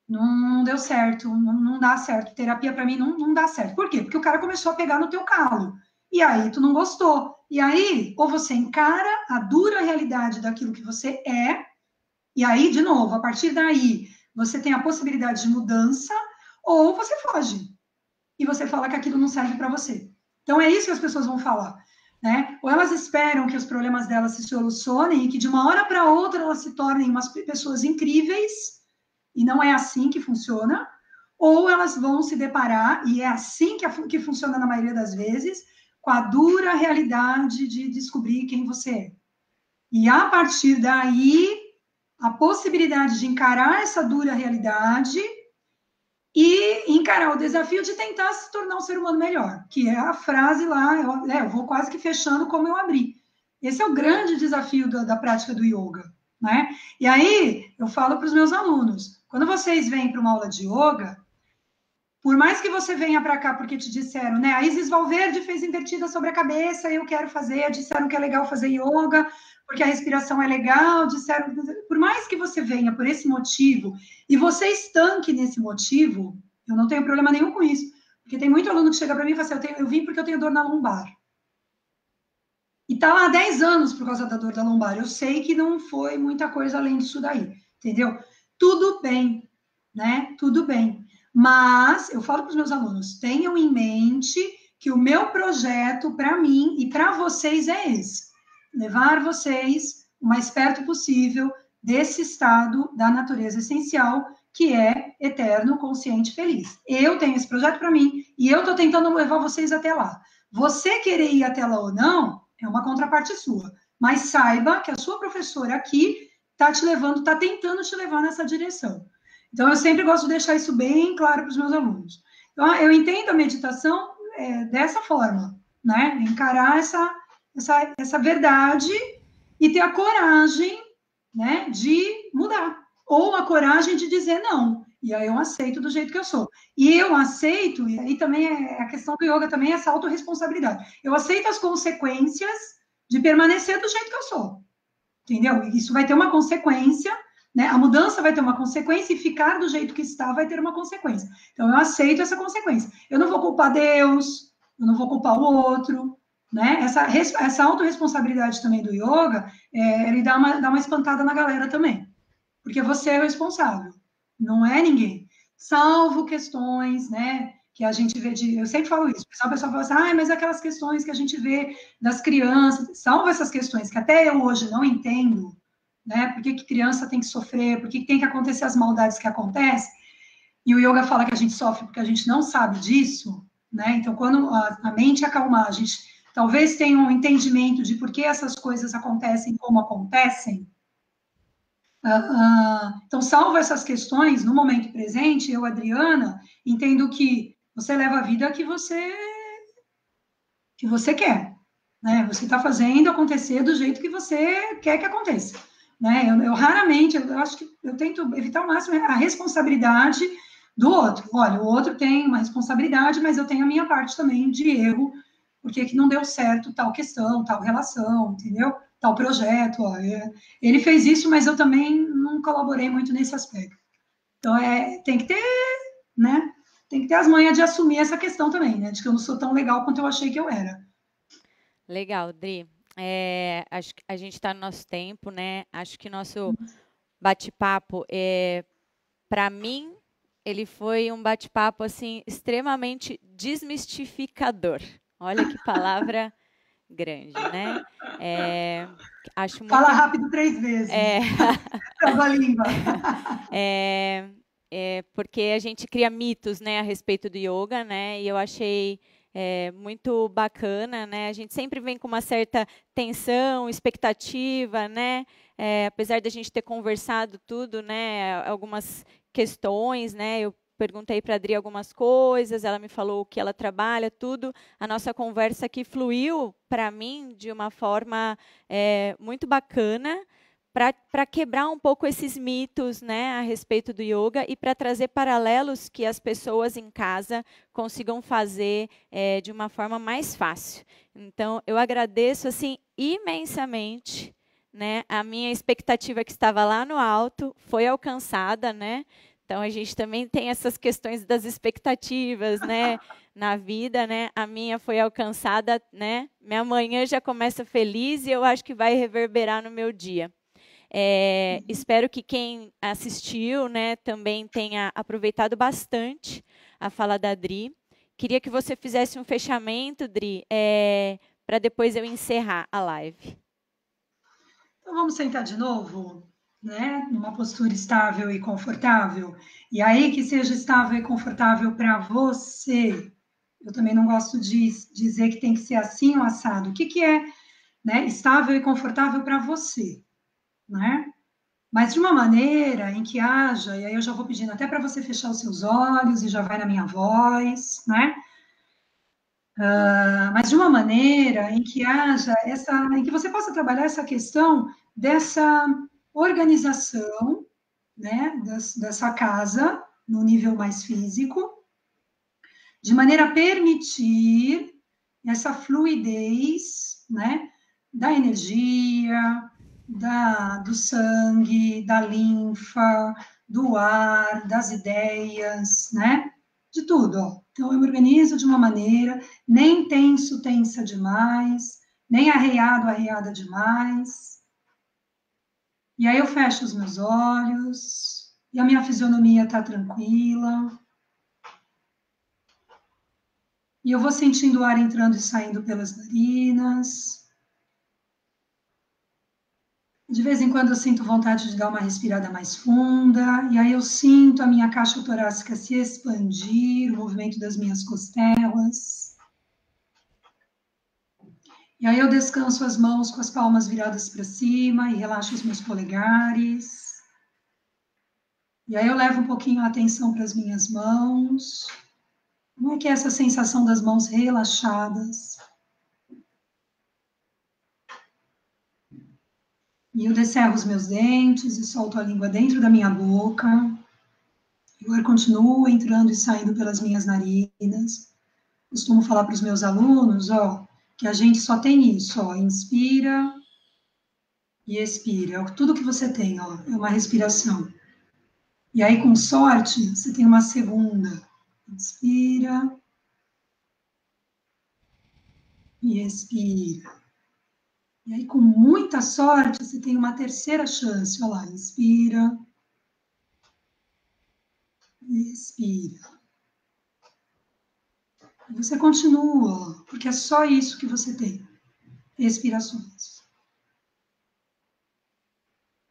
Não deu certo, não dá certo. Terapia para mim não dá certo. Por quê? Porque o cara começou a pegar no teu calo. E aí tu não gostou. E aí, ou você encara a dura realidade daquilo que você é, e aí, de novo, a partir daí, você tem a possibilidade de mudança, ou você foge. E você fala que aquilo não serve para você. Então, é isso que as pessoas vão falar, né? Ou elas esperam que os problemas delas se solucionem e que de uma hora para outra elas se tornem umas pessoas incríveis, e não é assim que funciona, ou elas vão se deparar, e é assim que funciona na maioria das vezes, com a dura realidade de descobrir quem você é. E a partir daí, a possibilidade de encarar essa dura realidade e encarar o desafio de tentar se tornar um ser humano melhor, que é a frase lá, eu vou quase que fechando como eu abri. Esse é o grande desafio da prática do yoga, né? E aí, eu falo para os meus alunos, quando vocês vêm para uma aula de yoga, por mais que você venha para cá porque te disseram, né? A Isis Valverde fez invertida sobre a cabeça, eu quero fazer, disseram que é legal fazer yoga, porque a respiração é legal, disseram, por mais que você venha por esse motivo e você estanque nesse motivo, eu não tenho problema nenhum com isso, porque tem muito aluno que chega para mim e fala assim, eu vim porque eu tenho dor na lombar. E tá lá há 10 anos por causa da dor da lombar. Eu sei que não foi muita coisa além disso daí, entendeu? Tudo bem, né? Tudo bem. Mas eu falo para os meus alunos, tenham em mente que o meu projeto para mim e para vocês é esse: levar vocês o mais perto possível desse estado da natureza essencial, que é eterno, consciente, feliz. Eu tenho esse projeto para mim e eu estou tentando levar vocês até lá. Você querer ir até lá ou não é uma contraparte sua, mas saiba que a sua professora aqui está te levando, está tentando te levar nessa direção. Então, eu sempre gosto de deixar isso bem claro para os meus alunos. Então, eu entendo a meditação dessa forma, né? Encarar essa verdade e ter a coragem, né, de mudar. Ou a coragem de dizer não. E aí eu aceito do jeito que eu sou. E eu aceito, e aí também a questão do yoga também é essa autorresponsabilidade. Eu aceito as consequências de permanecer do jeito que eu sou. Entendeu? Isso vai ter uma consequência, né? A mudança vai ter uma consequência e ficar do jeito que está vai ter uma consequência. Então, eu aceito essa consequência. Eu não vou culpar Deus, eu não vou culpar o outro, né? Essa autorresponsabilidade também do yoga, ele dá uma espantada na galera também. Porque você é o responsável, não é ninguém. Salvo questões, né? Que a gente vê eu sempre falo isso, o pessoal fala assim, mas aquelas questões que a gente vê das crianças, salvo essas questões que até eu hoje não entendo, né? Por que criança tem que sofrer, por que tem que acontecer as maldades que acontecem, e o yoga fala que a gente sofre porque a gente não sabe disso, né? Então, quando a mente acalmar, a gente talvez tenha um entendimento de por que essas coisas acontecem como acontecem. Então, salvo essas questões, no momento presente, eu, Adriana, entendo que você leva a vida que você quer, né? Você está fazendo acontecer do jeito que você quer que aconteça, né? Eu raramente, eu acho que eu tento evitar ao máximo a responsabilidade do outro. Olha, o outro tem uma responsabilidade, mas eu tenho a minha parte também de erro, porque que não deu certo tal questão, tal relação, entendeu? Tal projeto, ó, ele fez isso, mas eu também não colaborei muito nesse aspecto. Então, tem que ter, né? Tem que ter as manhas de assumir essa questão também, né? De que eu não sou tão legal quanto eu achei que eu era. Legal, Dri. Acho que a gente está no nosso tempo, né? Acho que nosso bate-papo, para mim, ele foi um bate-papo assim extremamente desmistificador. Olha que palavra grande, né? Acho Fala muito. rápido 3 vezes. É, Trava a língua. é, porque a gente cria mitos, né, a respeito do yoga, né? E eu achei muito bacana, né? A gente sempre vem com uma certa tensão, expectativa, né? Apesar da gente ter conversado tudo, né? Algumas questões, né? Eu perguntei para a Adri algumas coisas, ela me falou o que ela trabalha, tudo. A nossa conversa aqui fluiu para mim de uma forma muito bacana para quebrar um pouco esses mitos, né, a respeito do yoga e para trazer paralelos que as pessoas em casa consigam fazer de uma forma mais fácil. Então, eu agradeço assim imensamente, né, a minha expectativa que estava lá no alto foi alcançada, né? Então a gente também tem essas questões das expectativas, né, na vida, né? A minha foi alcançada, né? Minha manhã já começa feliz e eu acho que vai reverberar no meu dia. Espero que quem assistiu, né, também tenha aproveitado bastante a fala da Dri. Queria que você fizesse um fechamento, Dri, para depois eu encerrar a live. Então vamos sentar de novo, né? Numa postura estável e confortável. E aí que seja estável e confortável para você. Eu também não gosto de dizer que tem que ser assim ou assado. O que, que é, né, estável e confortável para você, né? Mas de uma maneira em que haja, e aí eu já vou pedindo até para você fechar os seus olhos e já vai na minha voz, né? Mas de uma maneira em que haja essa, em que você possa trabalhar essa questão dessa organização, né, dessa casa no nível mais físico, de maneira a permitir essa fluidez, né, da energia, do sangue, da linfa, do ar, das ideias, né? De tudo, ó. Então, eu me organizo de uma maneira, nem tenso, tensa demais, nem arreado, arreada demais. E aí eu fecho os meus olhos, e a minha fisionomia está tranquila. E eu vou sentindo o ar entrando e saindo pelas narinas. De vez em quando eu sinto vontade de dar uma respirada mais funda, e aí eu sinto a minha caixa torácica se expandir, o movimento das minhas costelas. E aí eu descanso as mãos com as palmas viradas para cima e relaxo os meus polegares. E aí eu levo um pouquinho a atenção para as minhas mãos. Como é que é essa sensação das mãos relaxadas? E eu descerro os meus dentes e solto a língua dentro da minha boca. O ar continua entrando e saindo pelas minhas narinas. Costumo falar para os meus alunos, ó, que a gente só tem isso, ó, inspira e expira. Tudo que você tem, ó, é uma respiração. E aí, com sorte, você tem uma segunda. Inspira e expira. E aí, com muita sorte, você tem uma terceira chance. Olha lá, inspira e expira. E você continua, porque é só isso que você tem. Respirações.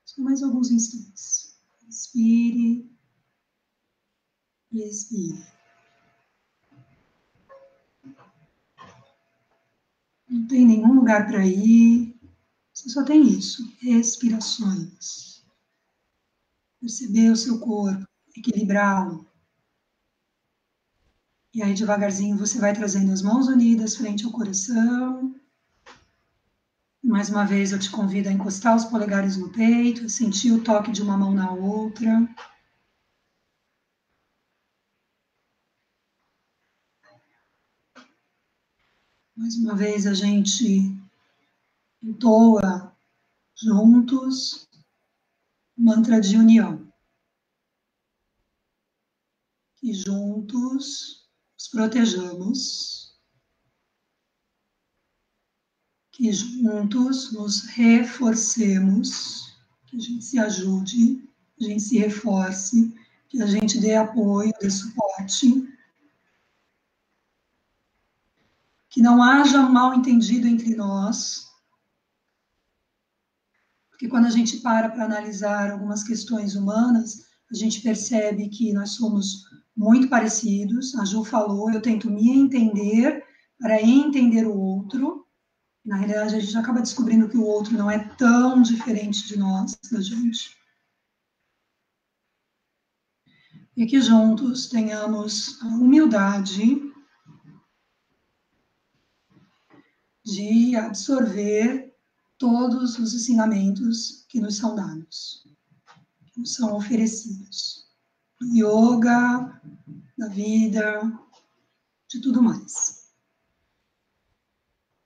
Só mais alguns instantes. Inspire e expire. Não tem nenhum lugar para ir. Você só tem isso. Respirações. Perceber o seu corpo, equilibrá-lo. E aí, devagarzinho, você vai trazendo as mãos unidas frente ao coração. Mais uma vez, eu te convido a encostar os polegares no peito, sentir o toque de uma mão na outra. Mais uma vez, a gente entoa juntos o mantra de união. Que juntos nos protejamos. Que juntos nos reforcemos. Que a gente se ajude, que a gente se reforce, que a gente dê apoio, dê suporte. Que não haja um mal-entendido entre nós, porque quando a gente para analisar algumas questões humanas, a gente percebe que nós somos muito parecidos. A Ju falou, eu tento me entender para entender o outro. Na realidade, a gente acaba descobrindo que o outro não é tão diferente de nós, da gente. E que juntos tenhamos a humildade de absorver todos os ensinamentos que nos são dados, que nos são oferecidos. Do yoga, da vida, de tudo mais.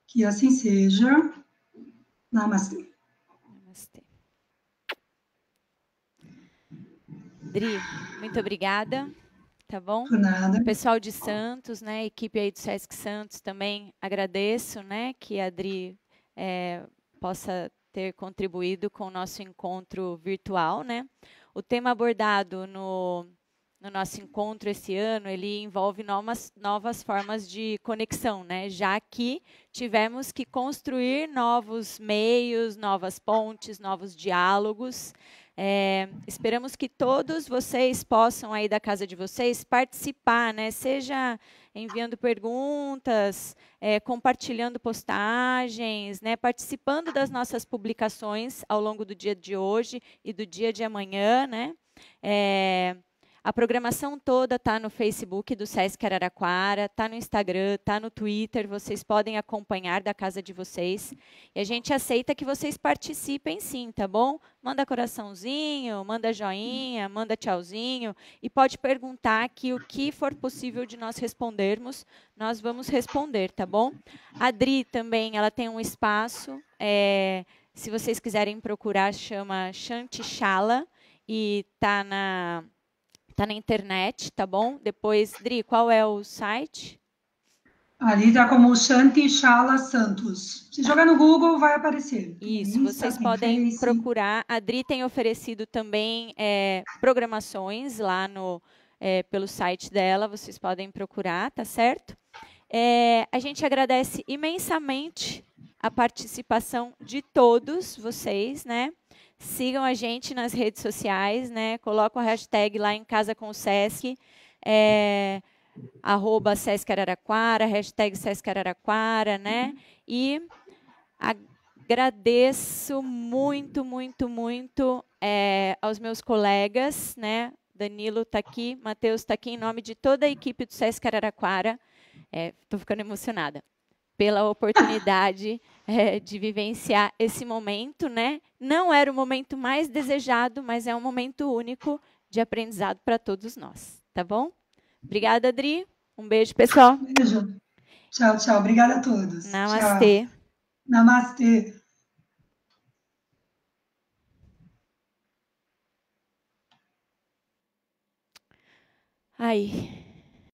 Que assim seja. Namastê. Namastê. Dri, muito obrigada, tá bom? Por nada. Pessoal de Santos, né, equipe aí do Sesc Santos também agradeço, né, que a Dri possa ter contribuído com o nosso encontro virtual, né? O tema abordado no nosso encontro esse ano, ele envolve novas formas de conexão, né? Já que tivemos que construir novos meios, novas pontes, novos diálogos. Esperamos que todos vocês possam, aí da casa de vocês, participar, né? Seja enviando perguntas, compartilhando postagens, né? Participando das nossas publicações ao longo do dia de hoje e do dia de amanhã, né? A programação toda está no Facebook do Sesc Araraquara, está no Instagram, está no Twitter, vocês podem acompanhar da casa de vocês. E a gente aceita que vocês participem sim, tá bom? Manda coraçãozinho, manda joinha, manda tchauzinho e pode perguntar que o que for possível de nós respondermos, nós vamos responder, tá bom? A Dri também, ela tem um espaço, se vocês quiserem procurar, chama Shantichala e está na internet, tá bom? Depois, Dri, qual é o site? Ali está como Shantichala Santos. Se jogar no Google, vai aparecer. Tem Isso, Insta, vocês tem podem Face. procurar. A Dri tem oferecido também programações lá pelo site dela, vocês podem procurar, tá certo? A gente agradece imensamente a participação de todos vocês, né? Sigam a gente nas redes sociais, né? Coloca a hashtag lá em Casa com o Sesc, @Sesc Araraquara, hashtag Sesc Araraquara, né? E agradeço muito, muito, muito aos meus colegas, né? Danilo está aqui, Matheus está aqui, em nome de toda a equipe do Sesc Araraquara. Estou ficando emocionada pela oportunidade de vivenciar esse momento, né? Não era o momento mais desejado, mas é um momento único de aprendizado para todos nós, tá bom? Obrigada, Adri. Um beijo, pessoal. Beijo. Tchau, tchau. Obrigada a todos. Namastê. Tchau. Namastê. Ai.